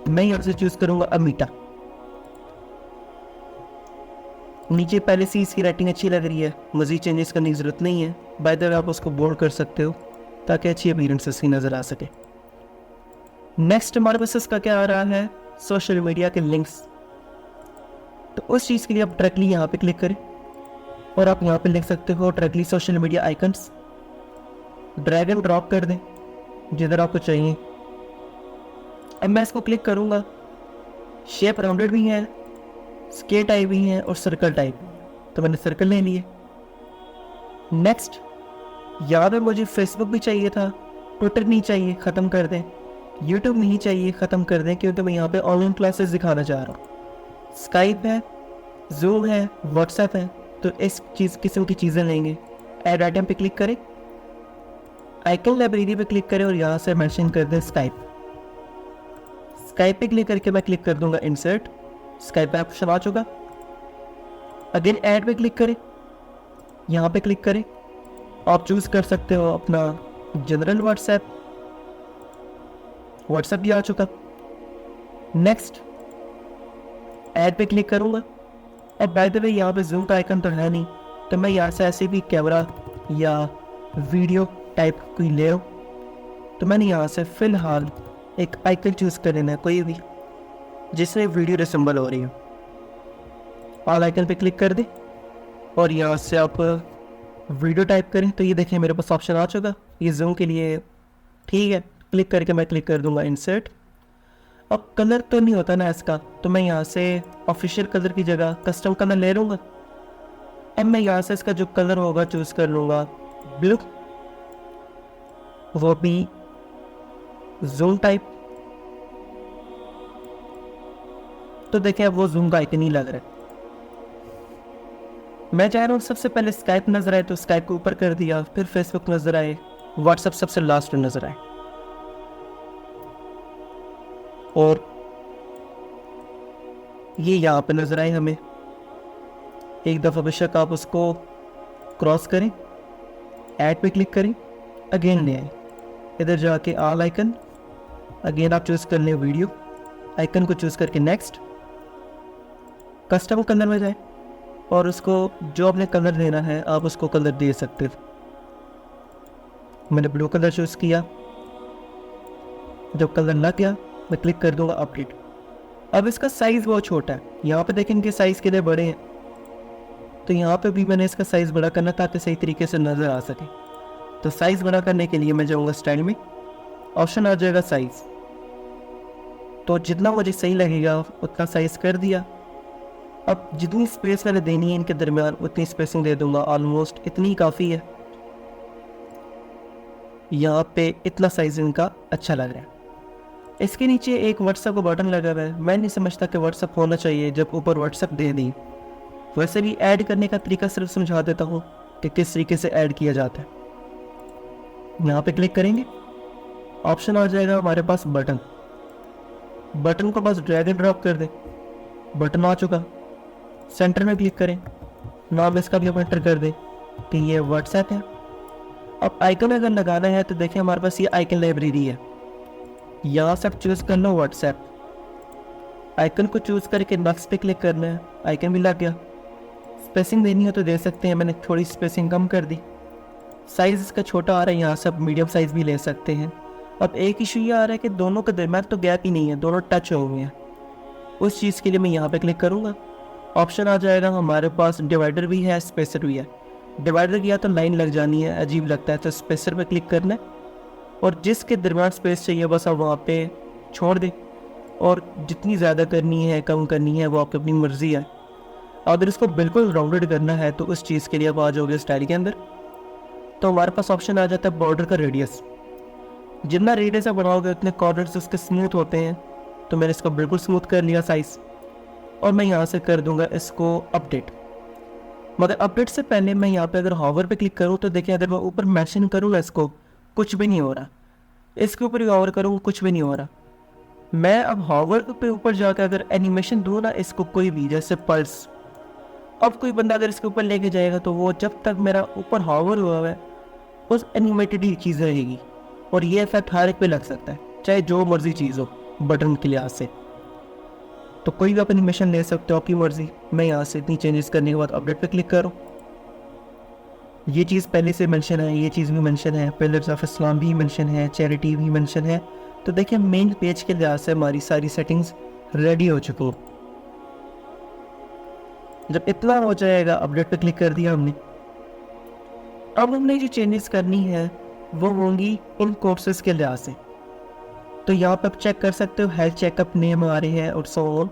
मैं यहाँ से चूज़ करूँगा अमीटा। नीचे पहले से इसकी राइटिंग अच्छी लग रही है, मज़ीद चेंजेस करने की ज़रूरत नहीं है। बाय द वे आप उसको बोल्ड कर सकते हो ताकि अच्छी अपीयरेंस इसकी नज़र आ सके। नेक्स्ट हमारे पास इसका क्या आ रहा है, सोशल मीडिया के लिंक्स। तो उस चीज़ के लिए आप डायरेक्टली यहाँ पे क्लिक करें और आप यहाँ पे लिख सकते हो directly social media icons. Drag and drop कर दें जिधर आपको चाहिए। अब मैं इसको क्लिक करूँगा, शेप राउंडेड भी है स्केयर टाइप भी हैं और सर्कल टाइप, तो मैंने सर्कल ले लिए। नेक्स्ट, यहाँ पे मुझे फेसबुक भी चाहिए था, ट्विटर नहीं चाहिए, ख़त्म कर दें। यूट्यूब नहीं चाहिए, ख़त्म कर दें, क्योंकि मैं यहाँ पे ऑनलाइन क्लासेस दिखाना चाह रहा हूँ। स्काइप है, जूम है, व्हाट्सएप है, तो इस किस्म की चीज़ें लेंगे। ऐड आइटम पे क्लिक करें, आइकन लाइब्रेरी पे क्लिक करें और यहाँ से मेंशन कर दें स्काइप। स्काइप पे क्लिक करके मैं क्लिक कर दूंगा इंसर्ट, स्काइप पे ऑप्शन आ चुका। अगेन ऐड पे क्लिक करें, यहाँ पे क्लिक करें, आप चूज़ कर सकते हो अपना जनरल व्हाट्सएप भी आ चुका। नेक्स्ट, ऐड पे क्लिक करूँगा। अब बाय द वे यहाँ पे जूम का आइकन तो है नहीं, तो मैं यहाँ से ऐसे भी कैमरा या वीडियो टाइप कोई ले रहा हूँ, तो मैंने यहाँ से फ़िलहाल एक आइकन चूज़ कर लेना है, कोई भी जिसमें वीडियो रिसेंबल हो रही हो। ऑल आइकन पे क्लिक कर दें और यहाँ से आप वीडियो टाइप करें, तो ये देखें मेरे पास ऑप्शन आ चुका। ये जूम के लिए ठीक है, क्लिक करके मैं क्लिक कर दूंगा इंसर्ट। अब कलर तो नहीं होता ना इसका, तो मैं यहाँ से ऑफिशियल कलर की जगह कस्टम कलर ले लूँगा। अब मैं यहाँ से इसका जो कलर होगा चूज़ कर लूँगा ब्लू, वो भी जूम टाइप। तो देखें अब वो जूम का आइकन ही लग रहा है। मैं चाह रहा हूँ सबसे पहले स्काइप नज़र आए, तो स्काइप को ऊपर कर दिया, फिर फेसबुक नज़र आए, व्हाट्सएप सबसे लास्ट में नज़र आए। और ये यहाँ पे नज़र आए हमें। एक दफ़ा बेशक आप उसको क्रॉस करें, ऐड पे क्लिक करें, अगेन ले आए, इधर जाके ऑल आइकन, अगेन आप चूज़ कर लें वीडियो, आइकन को चूज़ करके नेक्स्ट, कस्टम कलर में जाए और उसको जो आपने कलर देना है आप उसको कलर दे सकते हो। मैंने ब्लू कलर चूज़ किया, जब कलर लग गया मैं क्लिक कर दूंगा अपडेट। अब इसका साइज़ बहुत छोटा है, यहाँ पे देखें इनके साइज़ कितने बड़े हैं, तो यहाँ पे भी मैंने इसका साइज़ बड़ा करना ताकि सही तरीके से नज़र आ सके। तो साइज़ बड़ा करने के लिए मैं जाऊँगा स्टाइल में, ऑप्शन आ जाएगा साइज़, तो जितना मुझे सही लगेगा उतना साइज़ कर दिया। अब जितनी स्पेस मैंने देनी है इनके दरमियान उतनी स्पेसिंग दे दूंगा, ऑलमोस्ट इतनी काफ़ी है। यहाँ पे इतना साइज़ इनका अच्छा लग रहा है। इसके नीचे एक व्हाट्सएप का बटन लगा हुआ है, मैं नहीं समझता कि व्हाट्सएप होना चाहिए जब ऊपर व्हाट्सएप दे दी। वैसे भी ऐड करने का तरीका सिर्फ समझा देता हूँ कि किस तरीके से ऐड किया जाता है। यहाँ पे क्लिक करेंगे, ऑप्शन आ जाएगा हमारे पास बटन को बस ड्रैग एंड ड्रॉप कर दें, बटन आ चुका। सेंटर में क्लिक करें, नाम इसका भी हम एंटर कर दें कि ये व्हाट्सएप है। अब आइकन अगर लगाना है तो देखिए हमारे पास ये आइकन लाइब्रेरी है, यहाँ से आप चूज़ कर लो व्हाट्सएप, आइकन को चूज़ करके नेक्स्ट पे क्लिक करना है, आइकन भी लग गया। स्पेसिंग देनी है तो दे सकते हैं, मैंने थोड़ी स्पेसिंग कम कर दी। साइज़ इसका छोटा आ रहा है, यहाँ से आप मीडियम साइज़ भी ले सकते हैं। अब एक इशू ये आ रहा है कि दोनों के दरम्यान तो गैप ही नहीं है, दोनों टच हो गए हैं। उस चीज़ के लिए मैं यहाँ पे क्लिक करूँगा, ऑप्शन आ जाएगा हमारे पास डिवाइडर भी है, स्पेसर भी है। डिवाइडर किया तो लाइन लग जानी है, अजीब लगता है, तो स्पेसर पे क्लिक करना है और जिसके दरम्यान स्पेस चाहिए बस आप वहाँ पे छोड़ दें, और जितनी ज़्यादा करनी है कम करनी है वो आपकी अपनी मर्ज़ी है। अगर इसको बिल्कुल राउंडेड करना है तो उस चीज़ के लिए आप आ जाओगे स्टाइल के अंदर, तो हमारे पास ऑप्शन आ जाता है बॉर्डर का रेडियस। जितना रेडियस आप बनाओगे उतने कॉर्नर्स उसके स्मूथ होते हैं, तो मैंने इसको बिल्कुल स्मूथ कर लिया साइज़, और मैं यहाँ से कर दूंगा इसको अपडेट। मगर अपडेट से पहले मैं यहाँ पे अगर हॉवर पे क्लिक करूँ तो देखिए अगर मैं ऊपर मेंशन करूँगा इसको, कुछ भी नहीं हो रहा। इसके ऊपर हॉवर करूँ, कुछ भी नहीं हो रहा। मैं अब हॉवर पे ऊपर जाकर अगर एनिमेशन दूँ ना इसको, कोई भी जैसे पल्स, अब कोई बंदा अगर इसके ऊपर लेके जाएगा तो वो जब तक मेरा ऊपर हॉवर हुआ है उस एनिमेटेड ही चीज़ रहेगी, और ये इफेक्ट हर एक पे लग सकता है, चाहे जो मर्जी चीज़ हो बटन के लिहाज से। तो कोई भी आप एनिमेशन ले सकते हो, आपकी मर्जी। मैं यहाँ से इतनी चेंजेस करने के बाद अपडेट पे क्लिक करूँ, ये चीज़ पहले से मेंशन है, ये चीज़ भी मेंशन है, पिलर्स ऑफ इस्लाम भी मेंशन है, चैरिटी भी मेंशन है। तो देखिए मेन पेज के लिहाज से हमारी सारी सेटिंग्स रेडी हो चुकी हैं। जब इतना हो जाएगा, अपडेट पे क्लिक कर दिया हमने, अब हमने जो चेंजेस करनी है वो होंगी इन कोर्सेज के लिहाज से। तो यहाँ पर आप चेक कर सकते हो हेल्थ चेकअप नेम आ रहे हैं और सो ऑन।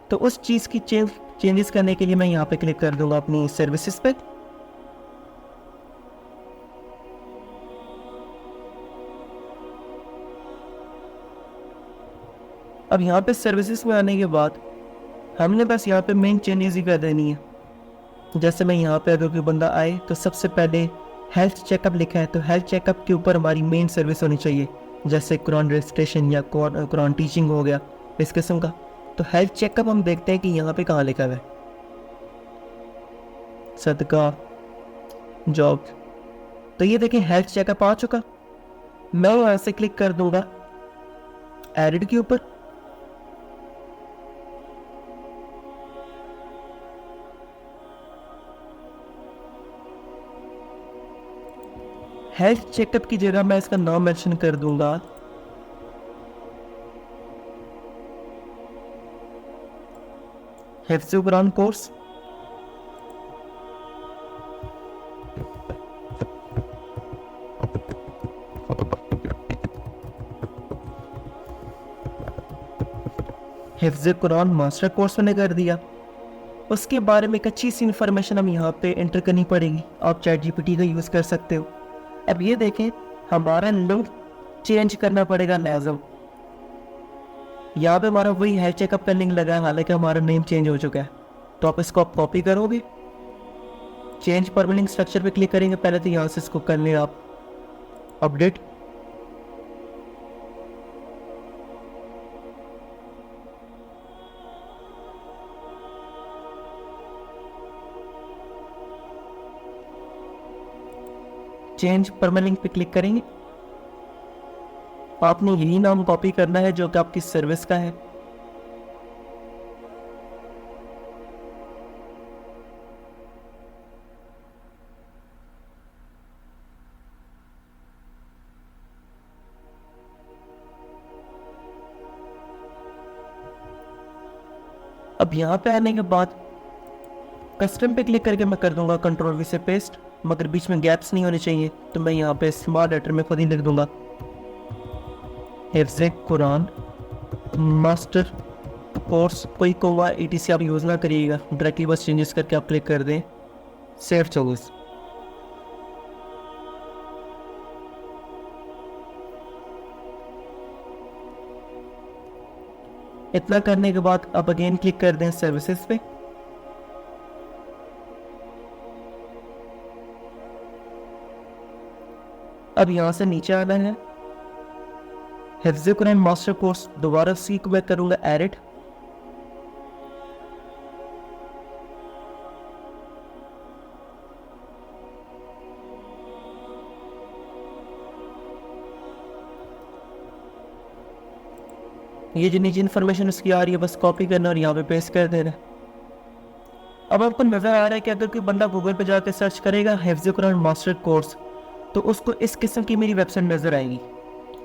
तो उस चीज़ की चेंजेस करने के लिए मैं यहाँ पे क्लिक कर दूंगा अपनी सर्विसेज पे। अब यहाँ पे सर्विसेज में आने के बाद हमने बस यहाँ पे मेन चेंजेस ही कर देनी है। जैसे मैं यहाँ पे अगर कोई बंदा आए तो सबसे पहले हेल्थ चेकअप लिखा है, तो हेल्थ चेकअप के ऊपर हमारी मेन सर्विस होनी चाहिए, जैसे कुरान रजिस्ट्रेशन या कुरान टीचिंग हो गया इस किस्म का। तो हेल्थ चेकअप हम देखते हैं कि यहाँ पे कहाँ लिखा हुआ है, सदका जॉब। तो ये देखें हेल्थ चेकअप आ चुका। मैं यहाँ से क्लिक कर दूंगा एडिट के ऊपर। हेल्थ चेकअप की जगह मैं इसका नाम मेंशन कर दूंगा हिफ्ज़ कुरान कोर्स। हिफ्ज़ कुरान मास्टर कोर्स मैंने कर दिया। उसके बारे में एक अच्छी सी इन्फॉर्मेशन हम यहाँ पे एंटर करनी पड़ेगी। आप चैट जीपीटी का यूज़ कर सकते हो। अब ये देखें हमारा लिंक चेंज करना पड़ेगा लाजम। यहाँ पे हमारा वही हेल्थ चेकअप का लिंक लगा है, हालांकि हमारा नेम चेंज हो चुका है। तो आप इसको कॉपी करोगे, चेंज परमानेंट स्ट्रक्चर पे क्लिक करेंगे पहले, तो यहाँ से इसको कर लें आप अपडेट। चेंज परमानेंट पे क्लिक करेंगे। आपने यही नाम कॉपी करना है जो कि आपकी सर्विस का है। अब यहाँ पे आने के बाद कस्टम पे क्लिक करके मैं कर दूंगा कंट्रोल वी से पेस्ट, मगर बीच में गैप्स नहीं होने चाहिए। तो मैं यहाँ पे स्मॉल लेटर में खुद ही लिख दूंगा हिफ्ज़ कुरान मास्टर कोर्स। कोई कोवा ETC आप यूज़ ना करिएगा, डायरेक्टली बस चेंजेस करके आप क्लिक कर दें सेव चॉइस। इतना करने के बाद अब अगेन क्लिक कर दें सर्विसेज पे। अब यहाँ से नीचे आना है, हिफ्ज़ कुरान मास्टर कोर्स दोबारा सी को मैं करूँगा एडिट। ये जो नीचे इन्फॉर्मेशन उसकी आ रही है बस कॉपी करना और यहाँ पे पेस्ट कर देना। अब आपको नजर आ रहा है कि अगर कोई बंदा गूगल पे जाकर सर्च करेगा हिफ्ज़ कुरान मास्टर कोर्स, तो उसको इस किस्म की मेरी वेबसाइट नजर आएगी।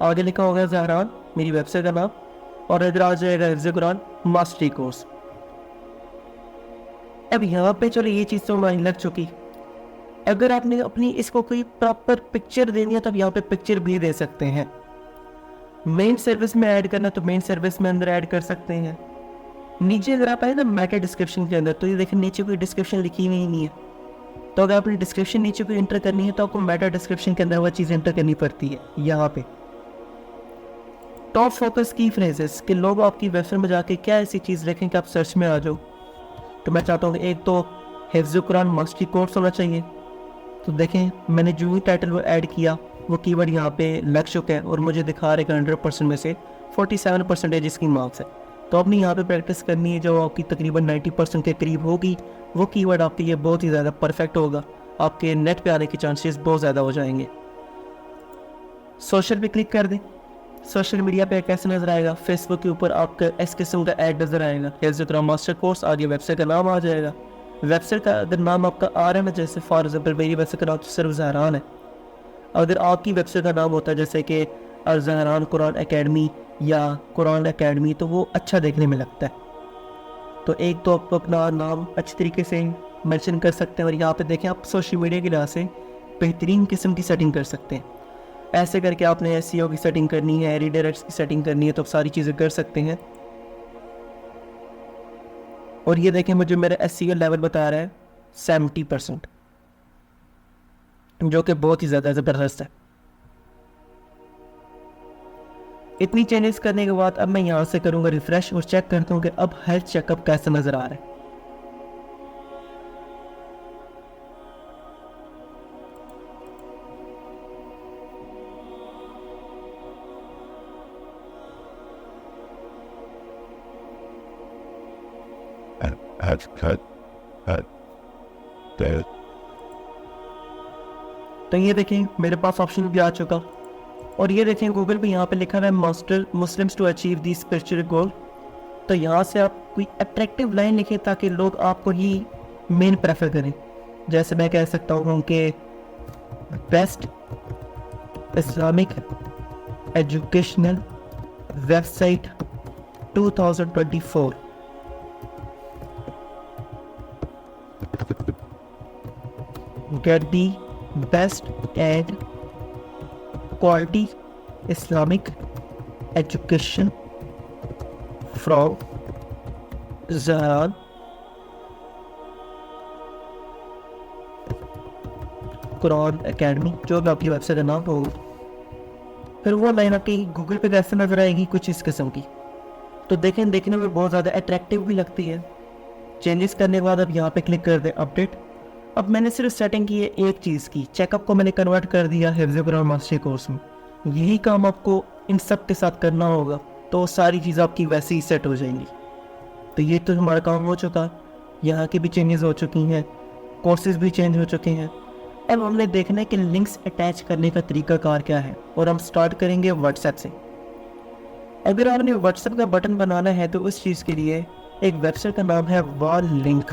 आगे लिखा होगा ज़हरान मेरी वेबसाइट का नाम, और इधर आ जाएगा हिफ्ज़ कुरान मास्टरी कोर्स। अब यहाँ पे चलो ये चीज़ तो हमारी लग चुकी। अगर आपने अपनी इसको कोई प्रॉपर पिक्चर देनी है तो आप यहाँ पे पिक्चर भी दे सकते हैं। मेन सर्विस में ऐड करना तो मेन सर्विस में अंदर ऐड कर सकते हैं। नीचे अगर आप आए ना मेटा डिस्क्रिप्शन के अंदर, तो ये देखें नीचे कोई डिस्क्रिप्शन लिखी हुई नहीं है। तो अगर आपने डिस्क्रिप्शन नीचे कोई एंटर करनी है तो आपको मेटा डिस्क्रिप्शन के अंदर वह चीज़ एंटर करनी पड़ती है। यहाँ पे टॉप फोकस की फ्रेजेस कि लोग आपकी वेबसाइट में जाके क्या ऐसी चीज़ लिखें कि आप सर्च में आ जाओ। तो मैं चाहता हूँ एक तो हिफ्ज़ कुरान मास्टरी कोर्स होना चाहिए। तो देखें मैंने जो ही टाइटल वो ऐड किया वो कीवर्ड यहाँ पे लग चुका है और मुझे दिखा रहे 100% में से 47% इसकी मार्क्स है। तो आपने यहाँ पे प्रैक्टिस करनी है, जो आपकी तकरीबन 90% के करीब होगी वो कीवर्ड आपके लिए बहुत ही ज़्यादा परफेक्ट होगा। आपके नेट पे आने के चांसेस बहुत ज़्यादा हो जाएंगे। सोशल पे क्लिक कर दें। सोशल मीडिया पे कैसे नजर आएगा, फेसबुक के ऊपर आपका इस किस्म का ऐड नजर आएगा, हिफ्ज़ कुरान मास्टर कोर्स, आगे वेबसाइट का नाम आ जाएगा। वेबसाइट का अगर नाम आपका आ रहा है, जैसे फॉर एग्जाम्पल मेरी वेबसाइट का नाम तो सिर्फ ज़हरान है। अगर आपकी वेबसाइट का नाम होता है जैसे कि ज़हरान कुरान एकेडमी या कुरान एकेडमी, तो वो अच्छा देखने में लगता है। तो एक तो आप अपना नाम अच्छी तरीके से मेंशन कर सकते हैं, और यहाँ पे देखें आप सोशल मीडिया की वजह से बेहतरीन किस्म की सेटिंग कर सकते हैं। ऐसे करके आपने SEO की सेटिंग करनी है, रीडायरेक्ट्स की सेटिंग करनी है, तो आप सारी चीज़ें कर सकते हैं। और ये देखें मुझे मेरा SEO लेवल बता रहा है 70%, जो कि बहुत ही ज़्यादा ज़बरदस्त है। इतनी चेंजेस करने के बाद अब मैं यहाँ से करूँगा रिफ्रेश और चेक करता हूँ कि अब हेल्थ चेकअप कैसा नज़र आ रहा है। तो ये देखें मेरे पास ऑप्शन भी आ चुका, और ये देखें गूगल पे यहाँ पे लिखा हुआ है master Muslims to achieve the spiritual goal. तो यहाँ से आप कोई अट्रैक्टिव लाइन लिखें ताकि लोग आपको ही मेन प्रेफर करें। जैसे मैं कह सकता हूँ कि best Islamic educational website 2024, get the best and quality Islamic education from Zahan Quran academy, जो भी आपकी वेबसाइट का नाम होगा। फिर वो लाइन आपकी गूगल पे कैसे नजर आएगी, कुछ इस किस्म की। तो देखें, देखने में बहुत ज़्यादा अट्रैक्टिव भी लगती है। चेंजेस करने के बाद अब यहाँ पे क्लिक कर दें अपडेट। अब मैंने सिर्फ सेटिंग की है एक चीज़ की, चेकअप को मैंने कन्वर्ट कर दिया हिफ्ज़ कुरान मास्टरी कोर्स में। यही काम आपको इन सब के साथ करना होगा, तो सारी चीज़ आपकी वैसे ही सेट हो जाएंगी। तो ये तो हमारा काम हो चुका, यहाँ की भी चेंजेस हो चुकी हैं, कोर्सेज भी चेंज हो चुके हैं। अब हमने देखना है कि लिंक्स अटैच करने का तरीकाकार क्या है, और हम स्टार्ट करेंगे व्हाट्सएप से। अगर आपने व्हाट्सएप का बटन बनाना है तो उस चीज़ के लिए एक वेबसाइट का नाम है वॉल लिंक।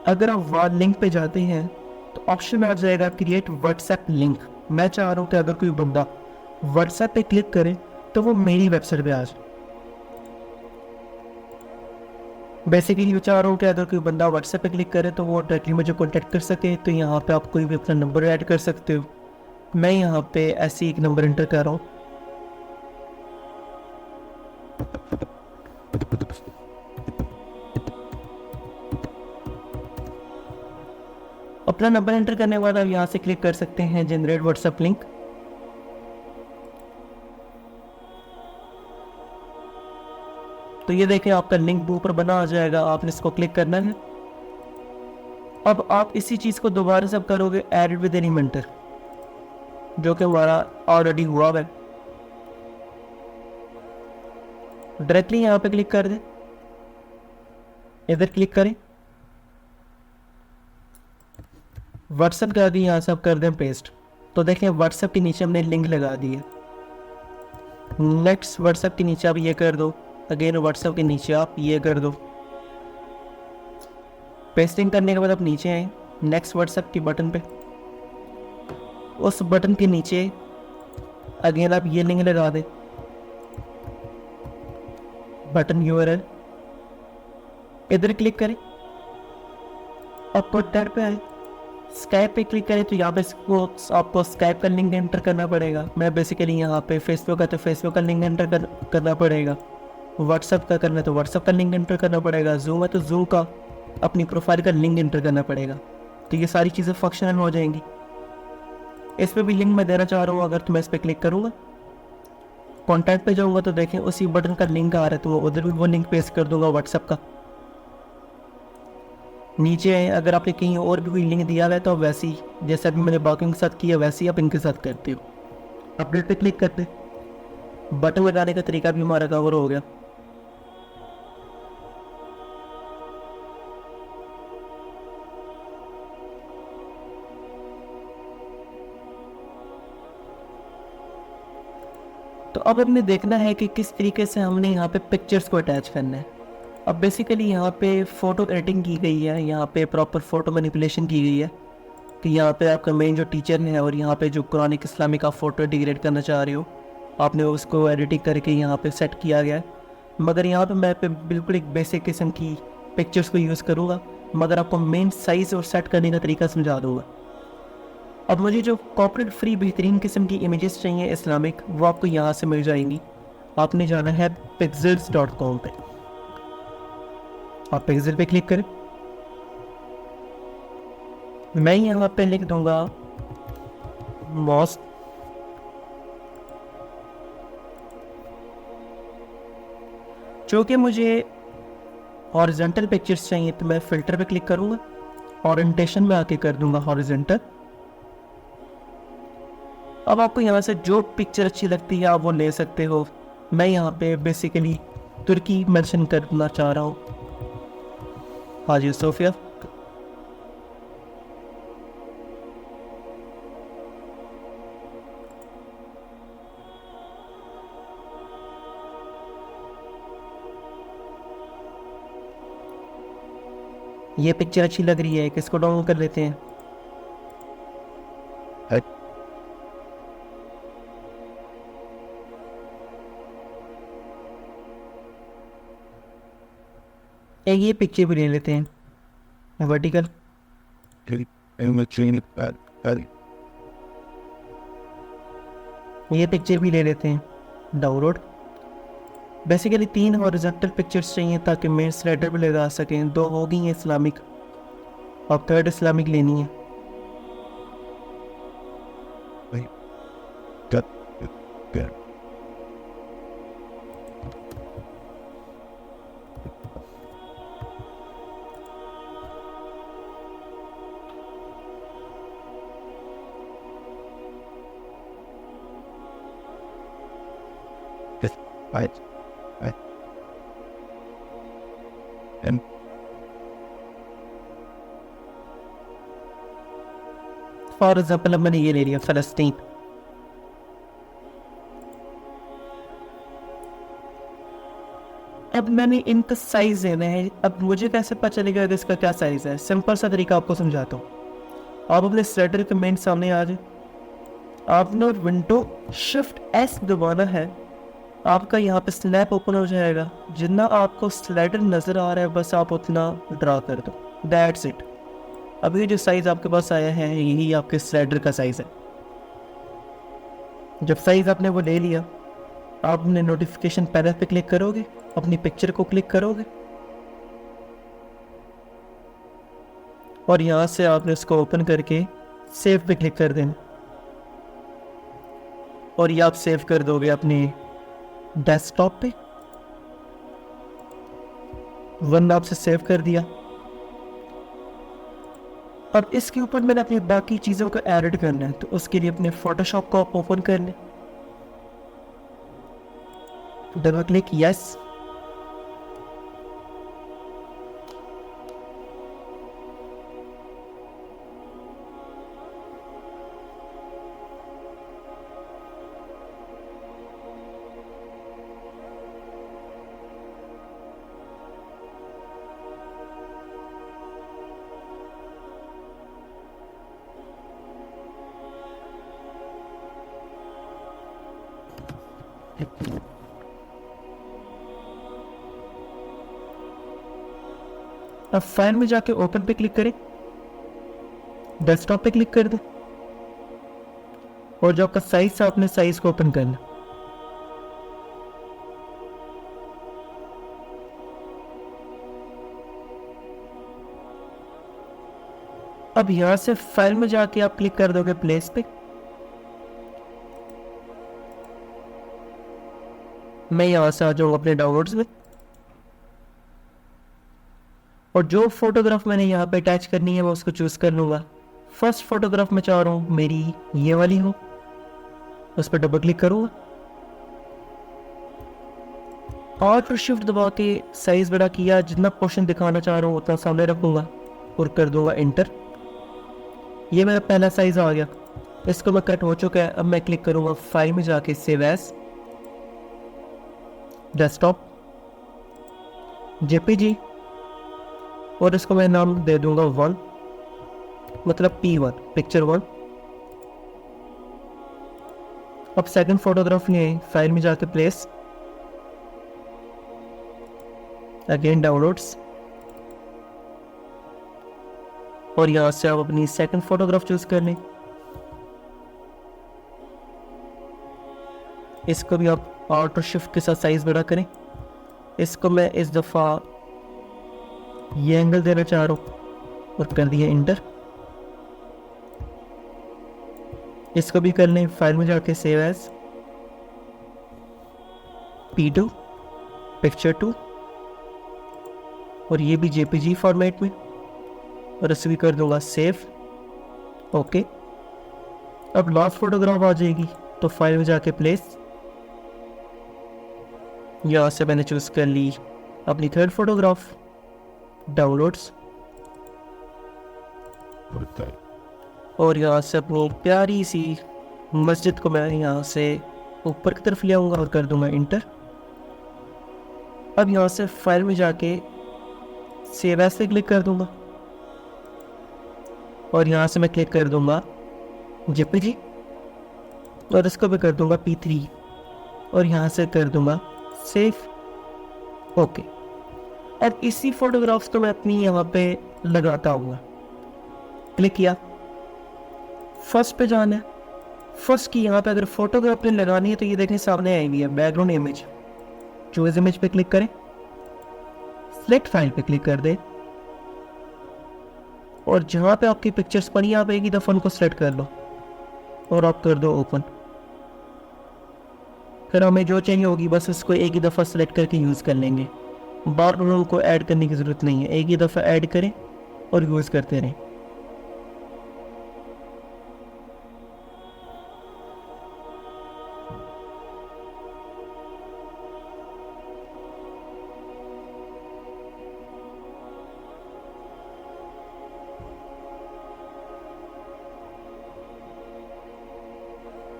अगर आप वॉल लिंक पे जाते हैं तो ऑप्शन में आ जाएगा क्रिएट व्हाट्सएप लिंक। मैं चाह रहा हूँ कि अगर कोई बंदा व्हाट्सएप पे क्लिक करे तो वो मेरी वेबसाइट पे आ जाए। बेसिकली मैं चाह रहा हूँ कि अगर कोई बंदा व्हाट्सएप पे क्लिक करे तो वो डायरेक्टली मुझे कॉन्टैक्ट कर सके। तो यहाँ पे आप कोई भी अपना नंबर ऐड कर सकते हो। मैं यहाँ पे ऐसे एक नंबर एंटर कर रहा हूँ। अपना नंबर एंटर करने के बाद आप यहाँ से क्लिक कर सकते हैं जनरेट व्हाट्सएप लिंक। तो ये देखें आपका लिंक ऊपर बना आ जाएगा, आपने इसको क्लिक करना है। अब आप इसी चीज़ को दोबारा से करोगे एड विद एनी मेंटर, जो कि हमारा ऑलरेडी हुआ है। डायरेक्टली यहाँ पे क्लिक कर दें, इधर क्लिक करें, व्हाट्सएप का आगे यहाँ से आप कर दें पेस्ट। तो देखें व्हाट्सएप के नीचे हमने लिंक लगा दी है। नेक्स्ट व्हाट्सएप के नीचे आप ये कर दो, अगेन व्हाट्सएप के नीचे आप ये कर दो। पेस्टिंग करने के बाद आप नीचे आए नेक्स्ट व्हाट्सएप के बटन पे, उस बटन के नीचे अगेन आप ये लिंक लगा दें, बटन URL, इधर क्लिक करें, अब कॉन्टैक्ट पे आए, स्काइप पे क्लिक करें। तो यहाँ पे आपको स्काइप का लिंक एंटर करना पड़ेगा। मैं बेसिकली यहाँ पे फेसबुक है तो फेसबुक का लिंक एंटर करना पड़ेगा। व्हाट्सएप का करना है तो व्हाट्सएप का लिंक एंटर करना पड़ेगा। जूम है तो जूम का अपनी प्रोफाइल का लिंक एंटर करना पड़ेगा। तो ये सारी चीज़ें फंक्शनल हो जाएंगी। इस पर भी लिंक मैं देना चाह रहा हूँ। अगर तो मैं इस पर क्लिक करूँगा, कॉन्टैक्ट पे जाऊँगा तो देखें उसी बटन का लिंक आ रहा है, तो उधर भी वो लिंक पेस्ट कर दूंगा व्हाट्सएप का। नीचे आए, अगर आपने कहीं और भी कोई लिंक दिया हुआ है तो वैसे ही जैसे अभी मैंने बाकियों के साथ किया वैसे ही आप इनके साथ करते हो। अपडेट पे क्लिक करते, बटन लगाने का तरीका भी हमारा कवर हो गया। तो अब हमने देखना है कि किस तरीके से हमने यहाँ पे पिक्चर्स को अटैच करना है। अब बेसिकली यहाँ पे फ़ोटो एडिटिंग की गई है, यहाँ पे प्रॉपर फ़ोटो मैनिपुलेशन की गई है कि यहाँ पे आपका मेन जो टीचर है और यहाँ पे जो कुरानिक इस्लामिक आप फ़ोटो इंटीग्रेट करना चाह रहे हो, आपने उसको एडिटिंग करके यहाँ पे सेट किया गया है। मगर यहाँ पे मैं बिल्कुल एक बेसिक किस्म की पिक्चर्स को यूज़ करूँगा, मगर आपको मेन साइज़ और सेट करने का तरीका समझा दूँगा। अब मुझे जो कॉर्पोरेट फ्री बेहतरीन किस्म की इमेजेस चाहिए इस्लामिक, वो आपको यहाँ से मिल जाएंगी। आपने जाना है pixels.com पे। आप पिक्सल पे क्लिक करें। मैं यहाँ पे लिख दूंगा मॉस्क। चूँकि मुझे हॉरिजॉन्टल पिक्चर्स चाहिए तो मैं फिल्टर पे क्लिक करूँगा, ओरिएंटेशन में आके कर दूंगा हॉरिजॉन्टल। अब आपको यहाँ से जो पिक्चर अच्छी लगती है आप वो ले सकते हो। मैं यहाँ पे बेसिकली तुर्की मेंशन करना चाह रहा हूँ, हाजी सोफिया। ये पिक्चर अच्छी लग रही है, किसको डाउनलोड कर लेते हैं। एक ये पिक्चर भी ले लेते हैं वर्टिकल। ये पिक्चर भी ले लेते हैं डाउनलोड। बेसिकली 3 हॉरिजॉन्टल पिक्चर्स चाहिए ताकि मेन स्लाइडर भी लगा सकें। 2 हो गई हैं इस्लामिक, अब 3rd इस्लामिक लेनी है। फॉर एग्जाम्पल अब मैंने ये ले लिया फ़लस्तीन। अब मैंने इनका साइज लेना है। अब मुझे कैसे पता चलेगा इसका क्या साइज है? सिंपल सा तरीका आपको समझाता हूँ। आप अपने स्लाइडर के मेन सामने आ जाए, आपने विंडो शिफ्ट एस दबाना है, आपका यहाँ पे स्नैप ओपन हो जाएगा। जितना आपको स्लाइडर नज़र आ रहा है बस आप उतना ड्रा कर दो, दैट्स इट। अब ये जो साइज़ आपके पास आया है यही आपके स्लाइडर का साइज़ है। जब साइज़ आपने वो ले लिया, आपने नोटिफिकेशन पैनल पे क्लिक करोगे, अपनी पिक्चर को क्लिक करोगे और यहाँ से आपने उसको ओपन करके सेव पे क्लिक कर देना और ये आप सेव कर दोगे अपने डेस्कटॉप पे। वन आपसे सेव कर दिया। अब इसके ऊपर मैंने अपनी बाकी चीज़ों को एडिट करना है, तो उसके लिए अपने फोटोशॉप को आप ओपन कर लें, डबल क्लिक यस। अब फाइल में जाके ओपन पे क्लिक करें, डेस्कटॉप पे क्लिक कर दें और जो आपका साइज है अपने साइज को ओपन करना। अब यहां से फाइल में जाके आप क्लिक कर दोगे प्लेस पे। मैं यहां से आ जाऊंगा अपने डाउनलोड्स में और जो फोटोग्राफ मैंने यहाँ पे अटैच करनी है मैं उसको चूज कर लूंगा। फर्स्ट फोटोग्राफ मैं चाह रहा हूँ मेरी ये वाली हो, उस पर डबल क्लिक करूंगा, ऑल्ट और शिफ्ट दबा के साइज बड़ा किया, जितना पोर्शन दिखाना चाह रहा हूँ उतना सामने रखूंगा और कर दूंगा एंटर। ये मेरा पहला साइज आ गया, इसको मैं कट हो चुका है। अब मैं क्लिक करूंगा फाइल में जाके सेव एज डेस्कटॉप जेपीजी और इसको मैं नाम दे दूंगा 1, मतलब P1, पिक्चर 1। अब सेकंड फोटोग्राफ लें, फाइल में जाके प्लेस, अगेन डाउनलोड्स और यहां से आप अपनी सेकंड फोटोग्राफ चूज कर लें। इसको भी आप ऑल्ट और शिफ्ट के साथ साइज बड़ा करें। इसको मैं इस दफ़ा ये एंगल देना चाह रहा हूँ और कर दिया इंटर। इसको भी कर लें, फाइल में जाके सेव एज P2 पिक्चर 2 और ये भी JPG फॉर्मेट में, और इसे भी कर दूंगा सेव। ओके, अब लास्ट फोटोग्राफ आ जाएगी तो फाइल में जाके प्लेस, यहाँ से मैंने चूज़ कर ली अपनी थर्ड फोटोग्राफ, डाउनलोड्स, और यहाँ से अपनी प्यारी सी मस्जिद को मैं यहाँ से ऊपर की तरफ ले आऊँगा और कर दूंगा इंटर। अब यहाँ से फाइल में जाके सेव एज पे क्लिक कर दूंगा और यहाँ से मैं क्लिक कर दूंगा JPG और इसको भी कर दूंगा P3 और यहाँ से कर दूंगा सेव। ओके, अब इसी फोटोग्राफ्स को मैं अपनी यहाँ पे लगाता हूँ। क्लिक किया, फर्स्ट पे जाना है, फर्स्ट की यहाँ पे अगर फोटोग्राफ ने लगानी है तो ये देखें सामने आई हुई है बैकग्राउंड इमेज। चूज इमेज पे क्लिक करें, सिलेक्ट फाइल पे क्लिक कर दें और जहाँ पे आपकी पिक्चर्स पड़ी आप एक ही दफ़ा उनको सेलेक्ट कर लो और आप कर दो ओपन। फिर हमें जो चाहिए होगी बस इसको एक ही दफ़ा सेलेक्ट करके यूज़ कर लेंगे, बार बार उनको ऐड करने की ज़रूरत नहीं है, एक ही दफ़ा ऐड करें और यूज़ करते रहें।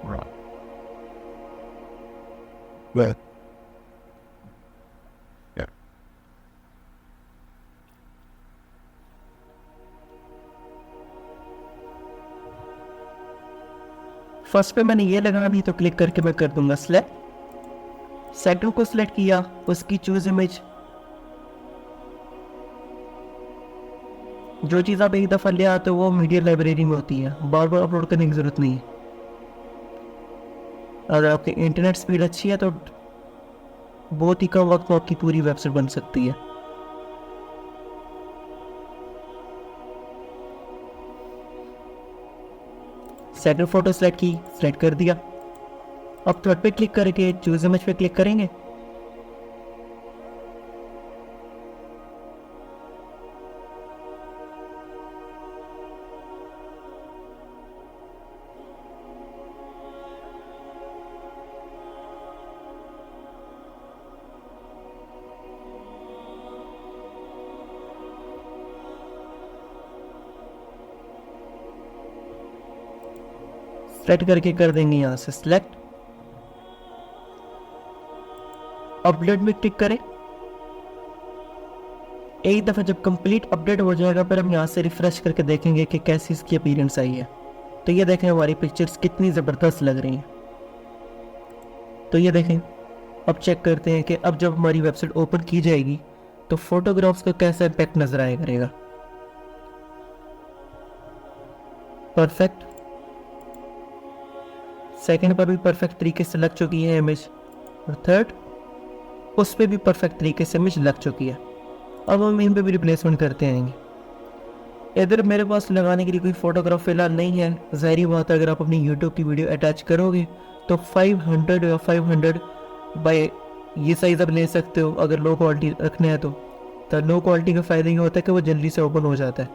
Right. Well, yeah. फर्स्ट पे मैंने ये लगाना भी तो क्लिक करके मैं कर दूंगा सिलेक्ट। सेकंड को सिलेक्ट किया, उसकी चूज इमेज, जो चीज़ आप एक दफ़ा ले आते हो वो मीडिया लाइब्रेरी में होती है, बार बार अपलोड करने की ज़रूरत नहीं है। अगर आपकी इंटरनेट स्पीड अच्छी है तो बहुत ही कम वक्त में आपकी पूरी वेबसाइट बन सकती है। सेकंड फोटो सेलेक्ट की, सेलेक्ट कर दिया। अब थर्ड पे क्लिक करके चूज इमेज पे क्लिक करेंगे, सेलेक्ट करके कर देंगे यहाँ से सिलेक्ट। अपडेट में क्लिक करें, एक दफ़ा जब कंप्लीट अपडेट हो जाएगा फिर हम यहाँ से रिफ्रेश करके देखेंगे कि कैसी इसकी अपीयरेंस आई है। तो ये देखें हमारी पिक्चर्स कितनी ज़बरदस्त लग रही हैं। तो ये देखें, अब चेक करते हैं कि अब जब हमारी वेबसाइट ओपन की जाएगी तो फोटोग्राफ्स का कैसा इम्पैक्ट नजर आया करेगा। परफेक्ट, सेकंड पर भी परफेक्ट तरीके से लग चुकी है इमेज और थर्ड उस पर भी परफेक्ट तरीके से इमेज लग चुकी है। अब हम इन पे भी रिप्लेसमेंट करते आएंगे। इधर मेरे पास लगाने के लिए कोई फोटोग्राफ फिलहाल नहीं है, ज़ाहिर बात है अगर आप अपनी यूट्यूब की वीडियो अटैच करोगे तो 500 या 500 बाय ये साइज़ आप ले सकते हो। अगर लो क्वालिटी रखना है तो लो क्वालिटी का फ़ायदा ये होता है कि वो जल्दी से ओपन हो जाता है,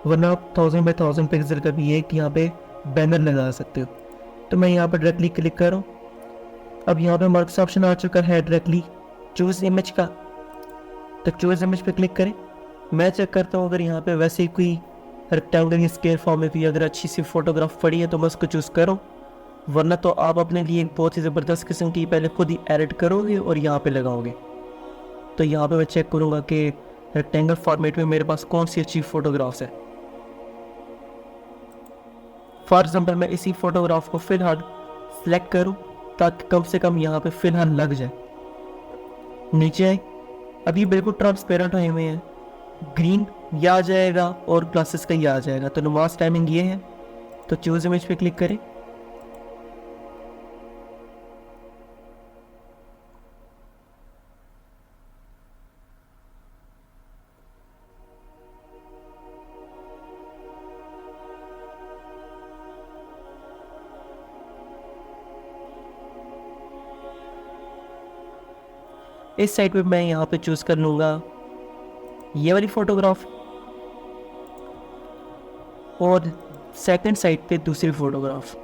वरना आप 1000 बाई 1000 पिक्सल का भी एक यहाँ पे बैनर लगा सकते हो। तो मैं यहाँ पर डायरेक्टली क्लिक करूँ, अब यहाँ पे मार्क्स ऑप्शन आ चुका है डायरेक्टली चूज़ इमेज का, तो चूज़ इमेज पे क्लिक करें। मैं चेक करता हूँ अगर यहाँ पे वैसे ही कोई रेक्टेंगुलर या स्क्वायर फॉर्म में भी अगर अच्छी सी फोटोग्राफ पड़ी है तो मैं उसको चूज़ करूँ, वरना तो आप अपने लिए एक बहुत ही ज़बरदस्त किस्म की पहले खुद ही एडिट करोगे और यहाँ पे लगाओगे। तो यहाँ पे मैं चेक करूँगा कि रेक्टेंगल फॉर्मेट में मेरे पास कौन सी अच्छी फोटोग्राफ्स है। फॉर एग्जाम्पल मैं इसी फोटोग्राफ को फिलहाल सेलेक्ट करूँ ताकि कम से कम यहाँ पे फिलहाल लग जाए। नीचे आए, अभी बिल्कुल ट्रांसपेरेंट हुए हुए हैं, ग्रीन ये आ जाएगा और क्लासेस का ये आ जाएगा। तो नमाज टाइमिंग ये है, तो चूज इमेज पे क्लिक करें, इस साइड पे मैं यहाँ पे चूज़ कर लूँगा ये वाली फ़ोटोग्राफ, और सेकंड साइड पे दूसरी फ़ोटोग्राफ।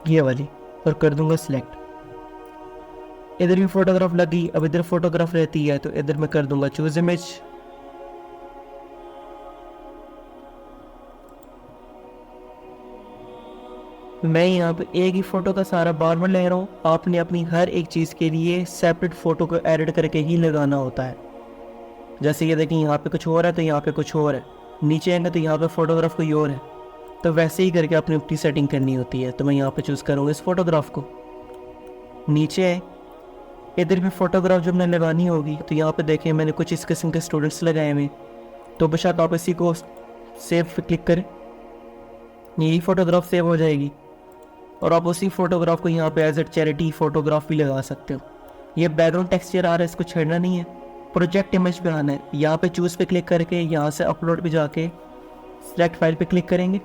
ये वाली, और कर दूंगा सिलेक्ट। इधर भी फोटोग्राफ लगी, अब इधर फोटोग्राफ रहती है तो इधर मैं कर दूंगा चूज इमेज। मैं यहाँ पे एक ही फोटो का सारा बार बार ले रहा हूँ। आपने अपनी हर एक चीज़ के लिए सेपरेट फोटो को एडिट करके ही लगाना होता है। जैसे ये देखिए यहाँ पे कुछ और है तो यहाँ पे कुछ और है, नीचे आएंगे तो यहाँ पे फोटोग्राफ कोई और है, तो वैसे ही करके अपनी अपनी सेटिंग करनी होती है। तो मैं यहाँ पे चूज़ करूँगा इस फोटोग्राफ को। नीचे है, इधर भी फोटोग्राफ जब मैंने लगानी होगी तो यहाँ पे देखें मैंने कुछ इस किस्म के स्टूडेंट्स लगाए हुए, तो बेशक आप इसी को सेव पे क्लिक करें, यही फ़ोटोग्राफ सेव हो जाएगी और आप उसी फोटोग्राफ को यहाँ पे एज ए चैरिटी फ़ोटोग्राफ भी लगा सकते हो। ये बैकग्राउंड टेक्सचर आ रहा है, इसको छेड़ना नहीं है, प्रोजेक्ट इमेज पे आना है। यहाँ पे चूज़ पे क्लिक करके यहाँ से अपलोड पे जाके सिलेक्ट फाइल पे क्लिक करेंगे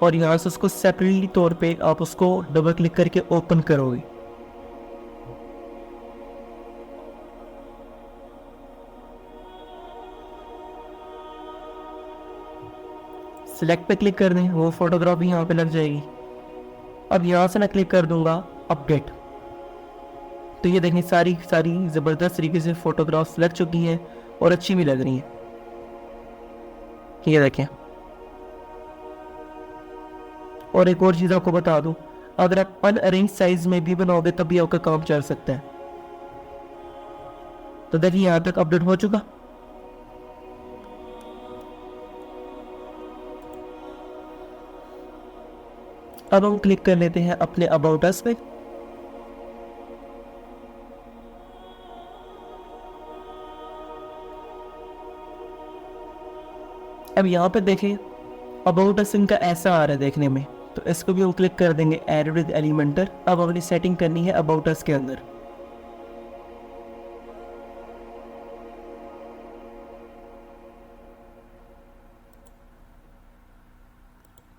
और यहाँ से उसको सेपरेटली तौर पे आप उसको डबल क्लिक करके ओपन करोगे। सिलेक्ट पे क्लिक कर दें, वो फोटोग्राफ भी यहाँ पे लग जाएगी। अब यहाँ से मैं क्लिक कर दूंगा अपडेट, तो ये देखें सारी ज़बरदस्त तरीके से फोटोग्राफ्स लग चुकी हैं और अच्छी भी लग रही हैं। ये देखें, और एक और चीज़ आपको बता दूं, अगर आप अनअरेंज साइज में भी बनाओगे तब भी आपका काम चल सकता है। तो देखिए यहाँ तक अपडेट हो चुका। अब हम क्लिक कर लेते हैं अपने अबाउट अस पे। अब यहाँ पे देखें अबाउट अस इनका ऐसा आ रहा है देखने में, तो इसको भी हम क्लिक कर देंगे ऐड विद एलिमेंटर। अब अपनी सेटिंग करनी है अबाउट अस के अंदर।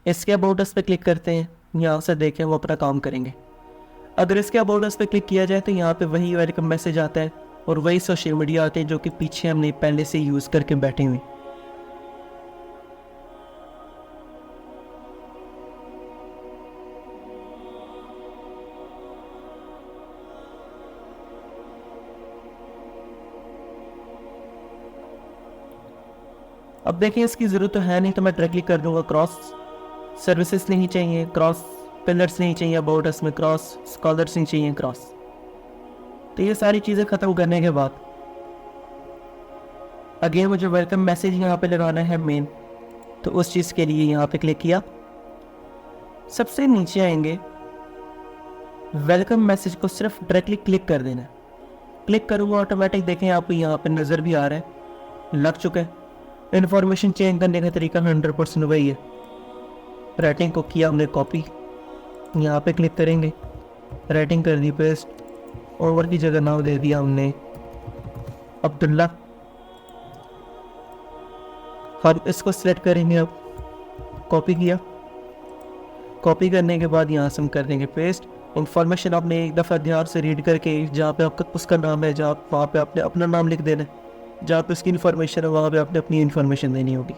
इसके अबाउट अस पे क्लिक करते हैं, यहाँ से देखें वो अपना काम करेंगे। अगर इसके अबाउट अस पे क्लिक किया जाए तो यहाँ पे वही वेलकम मैसेज आता है और वही सोशल मीडिया आते हैं जो कि पीछे हमने पहले से यूज़ करके बैठे हुए। अब देखिए इसकी ज़रूरत तो है नहीं, तो मैं डायरेक्टली कर दूंगा क्रॉस। सर्विसेज नहीं चाहिए क्रॉस, पिलर्स नहीं चाहिए अबाउट अस में क्रॉस, स्कॉलर्स नहीं चाहिए क्रॉस। तो ये सारी चीज़ें ख़त्म करने के बाद अगेन मुझे वेलकम मैसेज यहाँ पे लगाना है मेन, तो उस चीज़ के लिए यहाँ पे क्लिक किया। सबसे नीचे आएंगे, वेलकम मैसेज को सिर्फ डायरेक्टली क्लिक कर देना है। क्लिक करूँगा ऑटोमेटिक देखें आपको यहाँ पे नज़र भी आ रहा है, लग चुका है। इन्फॉर्मेशन चेंज करने का तरीका 100% वही है। राइटिंग को किया हमने कॉपी, यहाँ पे क्लिक करेंगे, राइटिंग कर दी पेस्ट, ओवर की जगह नाम दे दिया हमने अब्दुल्ला। हम इसको सिलेक्ट करेंगे, अब कॉपी किया, कॉपी करने के बाद यहाँ से हम कर देंगे पेस्ट। इन्फॉर्मेशन आपने एक दफ़ा ध्यान से रीड करके जहाँ पे आपका उसका नाम है, जहाँ वहाँ पे आपने अपना नाम लिख देना है, जहाँ पे उसकी इन्फॉर्मेशन है वहाँ पे आपने अपनी इन्फॉर्मेशन देनी होगी।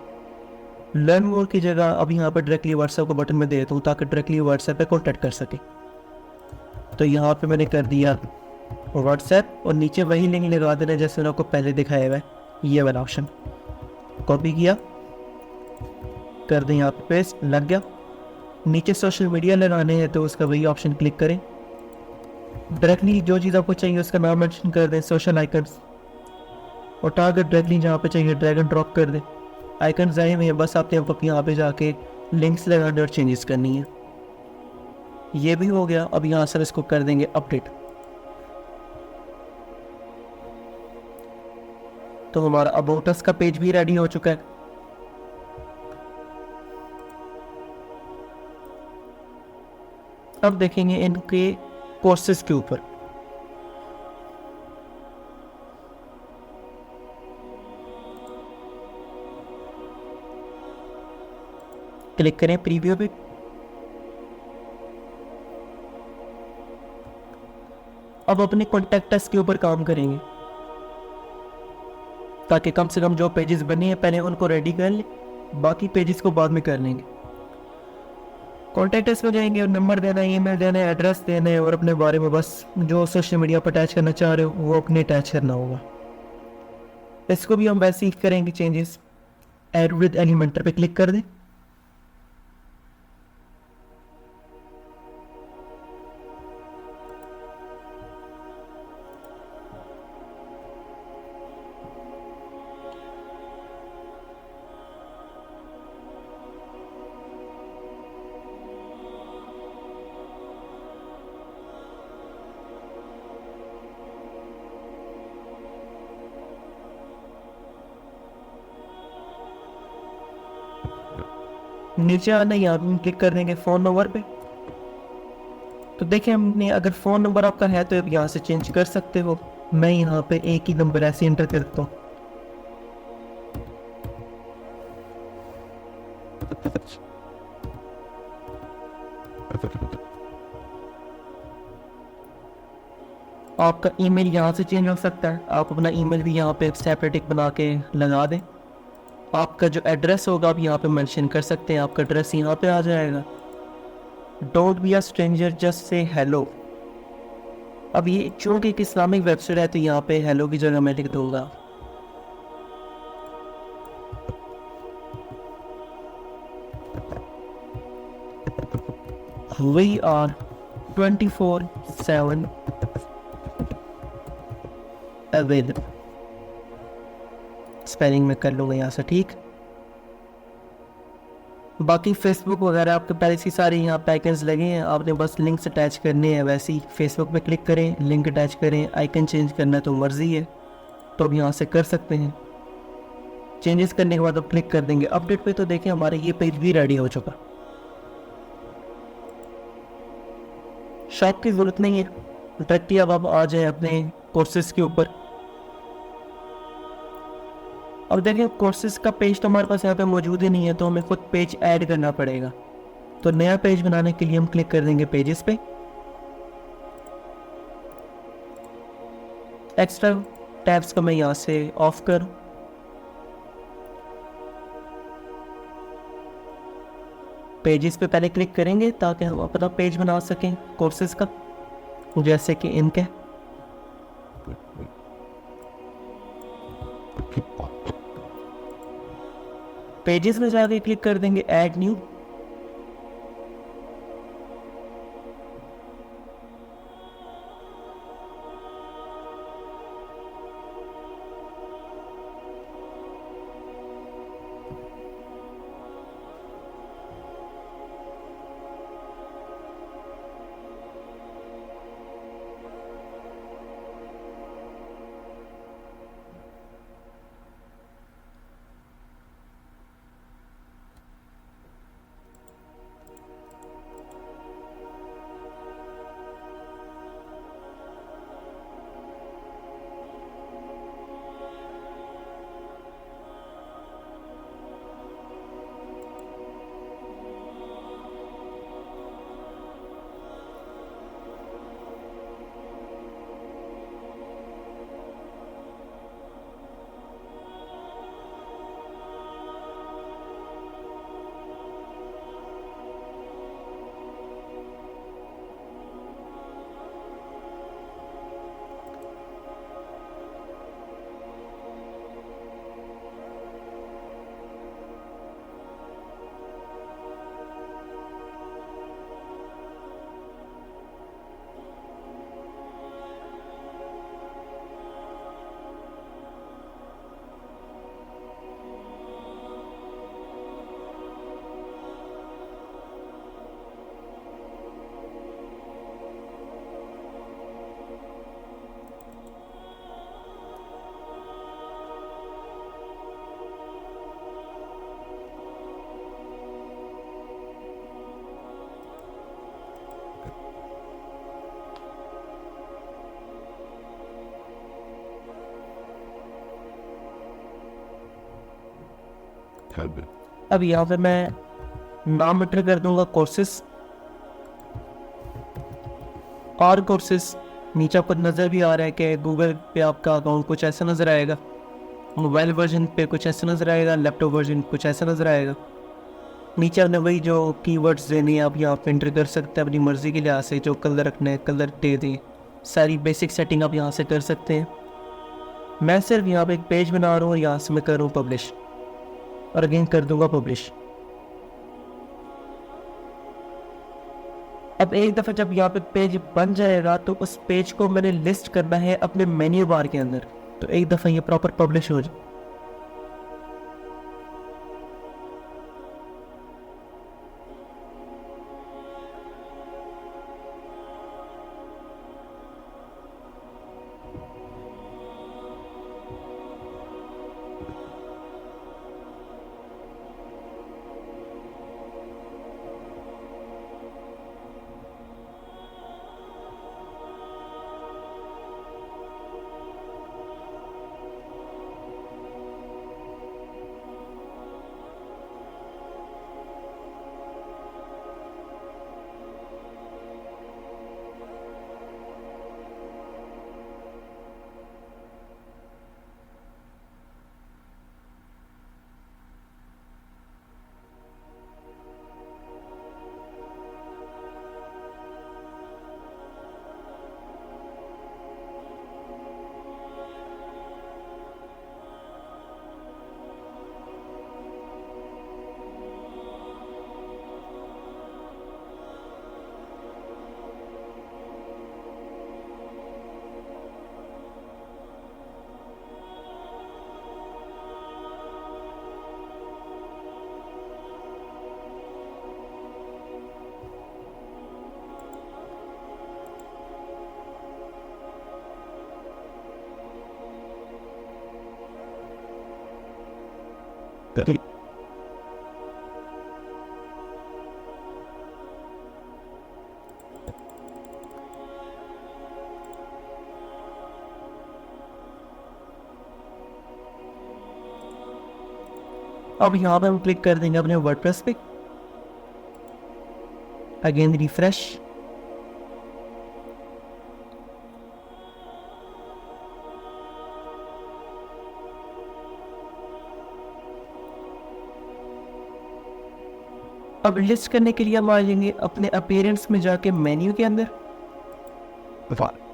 लर्न मोर की जगह अब यहाँ पर डायरेक्टली व्हाट्सएप को बटन में दे देता हूँ ताकि डायरेक्टली व्हाट्सएप पे कॉन्टैक्ट कर सके। तो यहाँ पे मैंने कर दिया व्हाट्सएप और नीचे वही लिंक लगा देना जैसे मैंने आपको पहले दिखाया हुआ है, ये वाला ऑप्शन। कॉपी किया, कर दें यहाँ पे पेस्ट, लग गया। नीचे सोशल मीडिया लगाने हैं तो उसका वही ऑप्शन क्लिक करें, डायरेक्टली जो चीज़ आपको चाहिए उसका नाम मेंशन कर दें, सोशल आइकन्स, और टारगेट डायरेक्टली जहाँ पे चाहिए ड्रैग एंड ड्रॉप कर दें। आइकन्स आए हुए हैं, बस आपने यहाँ पे जाके लिंक्स लगाने और चेंजेस करनी है। ये भी हो गया। अब यहाँ से इसको कर देंगे अपडेट, तो हमारा अबाउट अस का पेज भी रेडी हो चुका है। अब देखेंगे इनके कोर्सेज के ऊपर। क्लिक करें प्रीव्यू पे। अब अपने कॉन्टैक्ट्स के ऊपर काम करेंगे ताकि कम से कम जो पेजेस बने हैं पहले उनको रेडी कर लें, बाकी पेजेस को बाद में कर लेंगे। कॉन्टैक्ट्स में जाएंगे और नंबर देना है, ईमेल देना है, एड्रेस देना है और अपने बारे में बस जो सोशल मीडिया पर अटैच करना चाह रहे हो वो अपने अटैच करना होगा। इसको भी हम वैसे ही करेंगे चेंजेस। ऐड विद एलिमेंटर पे क्लिक कर दें। नीचे आना, यहाँ पे क्लिक कर देंगे फ़ोन नंबर पे। तो देखिए हमने अगर फ़ोन नंबर आपका है तो आप यहाँ से चेंज कर सकते हो। मैं यहाँ पे एक ही नंबर ऐसे एंटर कर देता हूँ। आपका ईमेल यहाँ से चेंज हो सकता है, आप अपना ईमेल भी यहाँ पे सेपरेट एक बना के लगा दें। आपका जो एड्रेस होगा आप यहाँ पे मेंशन कर सकते हैं, आपका एड्रेस यहाँ पे आ जाएगा। Don't be a stranger just say hello. अब ये चूँकि एक इस्लामिक वेबसाइट है तो यहाँ पे हेलो की जगह मैं लिख दूंगा वी आर 24/7 अवेलेबल। स्पेलिंग में कर लूँगा यहाँ से, ठीक। बाकी फेसबुक वगैरह आपके पहले से सारे यहाँ पैकेज लगे हैं, आपने बस लिंक्स अटैच करने हैं। वैसे ही फेसबुक पे क्लिक करें, लिंक अटैच करें, आइकन चेंज करना तो मर्जी है, तो अब यहाँ से कर सकते हैं। चेंजेस करने के बाद अब क्लिक कर देंगे अपडेट पे, तो देखें हमारे ये पेज भी रेडी हो चुका। शॉप की ज़रूरत नहीं है, डायरेक्टली अब आप आ जाए अपने कोर्सेज के ऊपर। अब देखें कोर्सेज का पेज तो हमारे पास यहाँ पे मौजूद ही नहीं है, तो हमें खुद पेज ऐड करना पड़ेगा। तो नया पेज बनाने के लिए हम क्लिक कर देंगे पेजेस पे। एक्स्ट्रा टैब्स को मैं यहाँ से ऑफ करूँ। पेजेस पे पहले क्लिक करेंगे ताकि हम अपना पेज बना सकें कोर्सेज का, जैसे कि इनके। पेजेस में जाके क्लिक कर देंगे ऐड न्यू। Kalbi. अब यहाँ पे मैं नाम एंटर कर दूंगा कोर्सेस और कोर्सेस। नीचे आपको नज़र भी आ रहा है कि गूगल पे आपका अकाउंट कुछ ऐसा नज़र आएगा, मोबाइल वर्जन पे कुछ ऐसा नज़र आएगा, लैपटॉप वर्जन कुछ ऐसा नज़र आएगा। नीचे आपने वही जो कीवर्ड्स देने हैं आप यहाँ पे एंटर कर सकते हैं अपनी मर्ज़ी के लिहाज से, जो कलर रखना है कलर दे दें, सारी बेसिक सेटिंग आप यहाँ से कर सकते हैं। मैं सिर्फ यहाँ पे एक पेज बना रहा हूँ और यहाँ से मैं कर रहा हूँ पब्लिश और अगेन कर दूंगा पब्लिश। अब एक दफ़ा जब यहाँ पे पेज बन जाएगा तो उस पेज को मैंने लिस्ट करना है अपने मेन्यू बार के अंदर, तो एक दफ़ा ये प्रॉपर पब्लिश हो जाए। अब यहाँ पे हम क्लिक कर देंगे अपने वर्डप्रेस पे, अगेन रिफ्रेश। अब लिस्ट करने के लिए हम आ जाएंगे अपने अपीयरेंस में जाके मेन्यू के अंदर, Fine.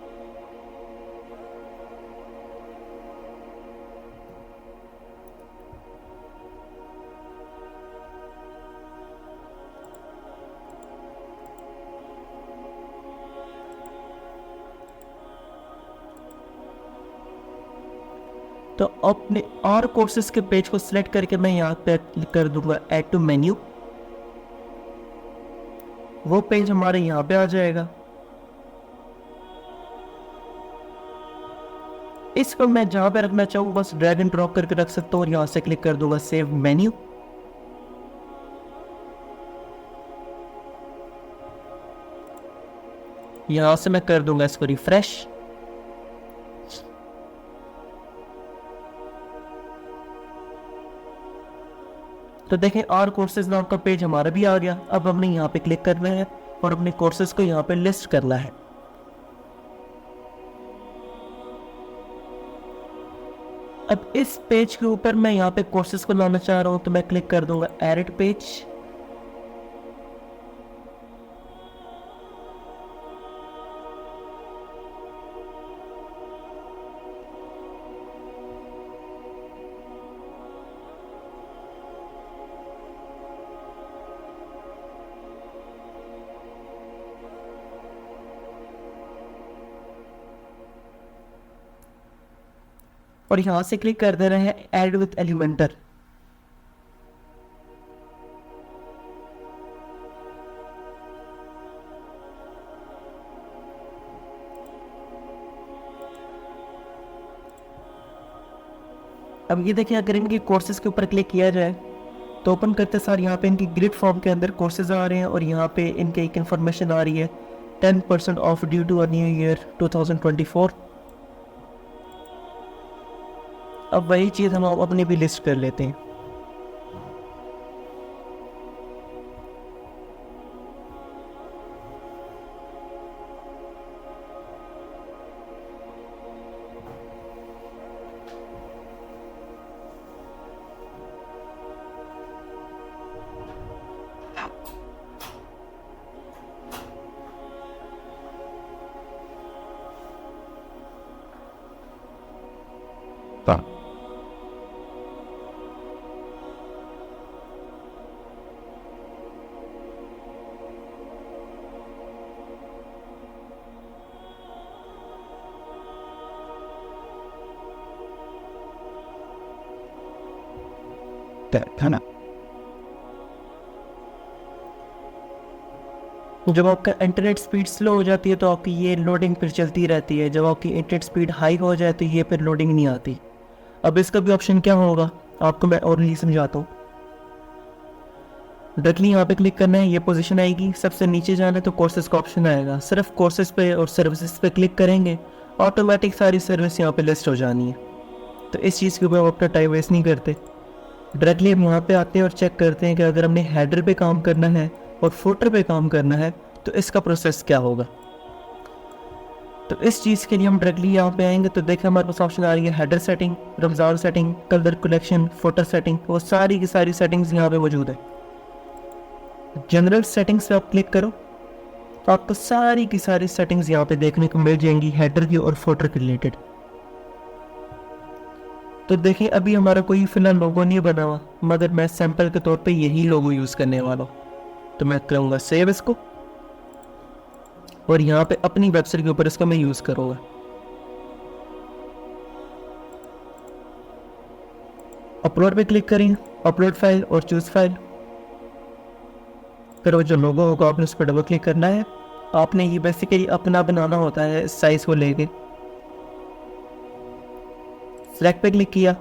तो अपने और कोर्सेज के पेज को सिलेक्ट करके मैं यहाँ पे क्लिक कर दूंगा ऐड टू मेन्यू। वो पेज हमारे यहाँ पे आ जाएगा। इसको मैं जहाँ पे रखना चाहूँ बस ड्रैग एंड ड्रॉप करके रख सकता हूँ और यहाँ से क्लिक कर दूंगा सेव मेन्यू। यहाँ से मैं कर दूंगा इसको रिफ्रेश। तो देखें और कोर्सेज नाम का पेज हमारा भी आ गया। अब हमने यहाँ पे क्लिक करना है और अपने कोर्सेज को यहाँ पे लिस्ट करना है। अब इस पेज के ऊपर मैं यहाँ पे कोर्सेज को लाना चाह रहा हूँ, तो मैं क्लिक कर दूंगा एडिट पेज। और यहाँ से क्लिक कर दे रहे हैं ऐड विथ एलिमेंटर। अब ये देखिए अगर इनके कोर्सेज के ऊपर क्लिक किया जाए तो ओपन करते सार यहाँ पे इनकी ग्रिड फॉर्म के अंदर कोर्सेज आ रहे हैं और यहाँ पे इनके एक इन्फॉर्मेशन आ रही है 10% off due to a new year 2024। अब वही चीज़ हम अपनी भी लिस्ट कर लेते हैं। Done. है ना। जब आपका इंटरनेट स्पीड स्लो हो जाती है तो आपकी ये लोडिंग फिर चलती रहती है। जब आपकी इंटरनेट स्पीड हाई हो जाए तो ये फिर लोडिंग नहीं आती। अब इसका भी ऑप्शन क्या होगा आपको मैं और नहीं समझाता हूँ। डायरेक्टली यहाँ पे क्लिक करना है, ये पोजीशन आएगी, सबसे नीचे जाना है तो कोर्सेज का ऑप्शन आएगा। सिर्फ कोर्सेज पे और सर्विसेज पे क्लिक करेंगे, ऑटोमेटिक सारी सर्विस यहाँ पे लिस्ट हो जानी है। तो इस चीज़ के ऊपर हम अपना टाइम वेस्ट नहीं करते, डायरेक्टली हम यहाँ पे आते हैं और चेक करते हैं कि अगर हमने हेडर पे काम करना है और फुटर पे काम करना है तो इसका प्रोसेस क्या होगा। तो इस चीज़ के लिए हम डायरेक्टली यहाँ पे आएंगे तो देखें हमारे पास ऑप्शन आ रही है header setting, Ramzan setting, colour collection, footer setting, वो सारी की सारी सेटिंग्स यहाँ पे मौजूद है। जनरल सेटिंग्स पे आप क्लिक करो तो आपको सारी की सारी सेटिंग्स यहाँ पे देखने को मिल जाएंगी हेडर की और फुटर के रिलेटेड। तो देखिए अभी हमारा कोई फिलहाल लोगो नहीं बना हुआ, मगर मैं सैंपल के तौर पे यही लोगो यूज़ करने वाला हूँ। तो मैं करूँगा सेव इसको और यहाँ पे अपनी वेबसाइट के ऊपर इसका मैं यूज़ करूँगा। अपलोड पे क्लिक करें, अपलोड फाइल और चूज़ फाइल, फिर वो जो लोगो होगा आपने उस पर डबल क्लिक करना है। आपने ये बेसिकली अपना बनाना होता है साइज़ को लेके। सेलेक्ट पे क्लिक किया,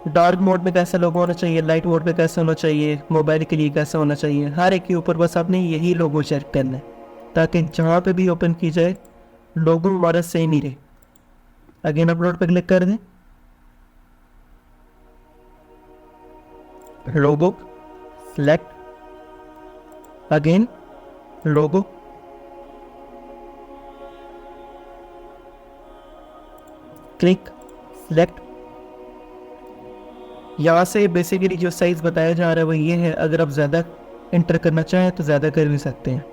डार्क मोड में कैसा लोगो होना चाहिए, लाइट मोड में कैसा होना चाहिए, मोबाइल के लिए कैसा होना चाहिए, हर एक के ऊपर बस आपने यही लोगो चेक करना है ताकि जहाँ पे भी ओपन की जाए लोगो हमारा सेम ही रहे। अगेन अपलोड पे क्लिक कर दें, लोगो सेलेक्ट, अगेन लोगो, क्लिक, सेलेक्ट। यहाँ से बेसिकली जो साइज़ बताया जा रहा है वो ये है। अगर आप ज़्यादा इंटर करना चाहें तो ज़्यादा कर भी सकते हैं।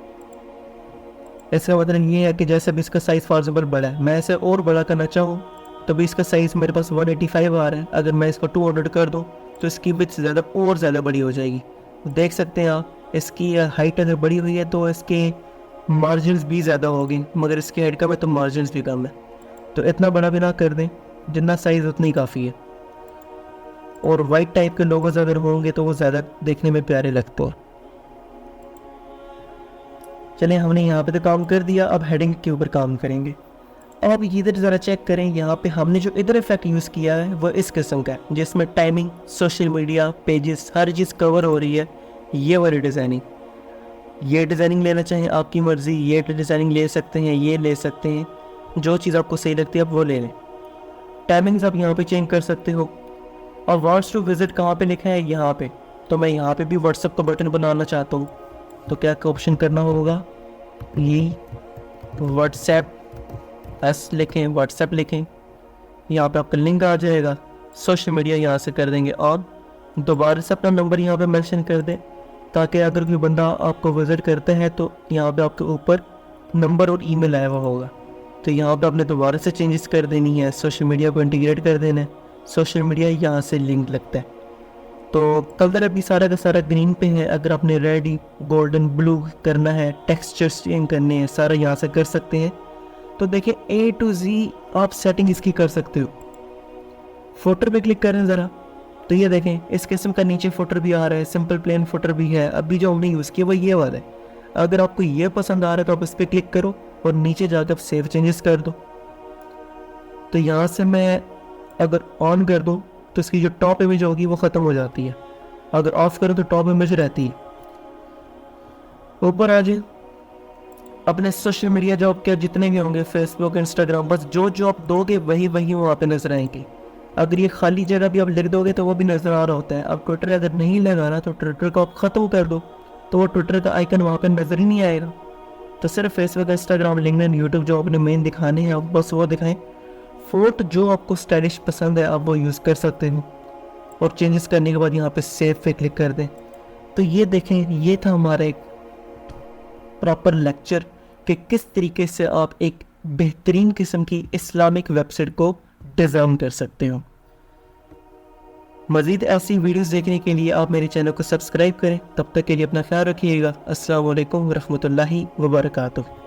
इसका मतलब ये है कि जैसे भी इसका साइज़ फॉर एग्जाम्पल बड़ा है, मैं इसे और बड़ा करना चाहूँ तो भी इसका साइज़ मेरे पास 185 आ रहा है। अगर मैं इसको 200 कर दूँ तो इसकी विड्थ ज़्यादा और ज़्यादा बड़ी हो जाएगी। देख सकते हैं आप, इसकी हाइट अगर बड़ी हुई है तो इसके मार्जिनस भी ज़्यादा होगी, मगर इसकी हाइट कम है तो मार्जिनस भी कम है। तो इतना बड़ा भी ना कर दें, जितना साइज़ उतना ही काफ़ी है। और वाइट टाइप के लोगोज अगर होंगे तो वो ज़्यादा देखने में प्यारे लगते हैं। चलें, हमने यहाँ पे तो काम कर दिया, अब हेडिंग के ऊपर काम करेंगे। अब इधर ज़रा चेक करें, यहाँ पे हमने जो इधर इफेक्ट यूज़ किया है वो इस किस्म का है जिसमें टाइमिंग, सोशल मीडिया, पेजेस, हर चीज़ कवर हो रही है। ये वाली डिज़ाइनिंग, ये डिज़ाइनिंग लेना चाहें आपकी मर्ज़ी, ये डिज़ाइनिंग ले सकते हैं, ये ले सकते हैं, जो चीज़ आपको सही लगती है आप वो ले लें। टाइमिंग्स आप यहाँ पे चेंज कर सकते हो। और व्हाट्स टू विज़िट कहाँ पे लिखा है, यहाँ पे। तो मैं यहाँ पे भी व्हाट्सएप का बटन बनाना चाहता हूँ तो क्या ऑप्शन करना होगा, ये व्हाट्सएप एस लिखें, व्हाट्सएप लिखें, यहाँ पे आपका लिंक आ जाएगा। सोशल मीडिया यहाँ से कर देंगे और दोबारा से अपना नंबर यहाँ पे मेंशन कर दें ताकि अगर कोई बंदा आपको विज़िट करता है तो यहाँ पे आपके ऊपर नंबर और ईमेल आया हुआ होगा। तो यहाँ पे आपने दोबारा से चेंजेस कर देनी है, सोशल मीडिया को इंटीग्रेट कर देना है। सोशल मीडिया यहाँ से लिंक लगता है। तो कलर अभी सारा का सारा ग्रीन पे है। अगर आपने रेड, गोल्डन, ब्लू करना है, टेक्सचर्स चेंज करने हैं, सारा यहाँ से कर सकते हैं। तो देखिए A to Z आप सेटिंग इसकी कर सकते हो। फोटर पे क्लिक करें ज़रा तो ये देखें इस किस्म का नीचे फोटर भी आ रहा है, सिंपल प्लेन फोटर भी है। अभी जो हमने यूज़ किया वो ये वाला है। अगर आपको ये पसंद आ रहा है तो आप इस पर क्लिक करो और नीचे जाकर सेव चेंजेस कर दो। तो यहाँ से मैं अगर ऑन कर दूँ तो इसकी जो टॉप इमेज होगी वो ख़त्म हो जाती है, अगर ऑफ करो तो टॉप इमेज रहती है। ऊपर आ जाए, अपने सोशल मीडिया जो आपके जितने भी होंगे, फेसबुक, इंस्टाग्राम, बस जो जो आप दोगे वही वही वहाँ पे नजर आएंगे। अगर ये खाली जगह भी आप लिख दोगे तो वो भी नज़र आ रहा होता है। अब ट्विटर अगर नहीं लगाना तो ट्विटर को आप ख़त्म कर दो तो वो ट्विटर का आइकन वहाँ पर नज़र ही नहीं आएगा। तो सिर्फ फेसबुक, इंस्टाग्राम, लिंक्डइन, यूट्यूब जो आपने मेन दिखाने हैं आप बस वो दिखाएं। फोट जो आपको स्टाइलिश पसंद है आप वो यूज़ कर सकते हैं और चेंजेस करने के बाद यहाँ पे सेव पे क्लिक कर दें। तो ये देखें, ये था हमारा एक प्रॉपर लेक्चर कि किस तरीके से आप एक बेहतरीन किस्म की इस्लामिक वेबसाइट को इंतज़ाम कर सकते हो। मज़ीद ऐसी वीडियोस देखने के लिए आप मेरे चैनल को सब्सक्राइब करें। तब तक के लिए अपना ख्याल रखिएगा। अस्सलाम वालेकुम रहमतुल्लाहि व बरकातुहू।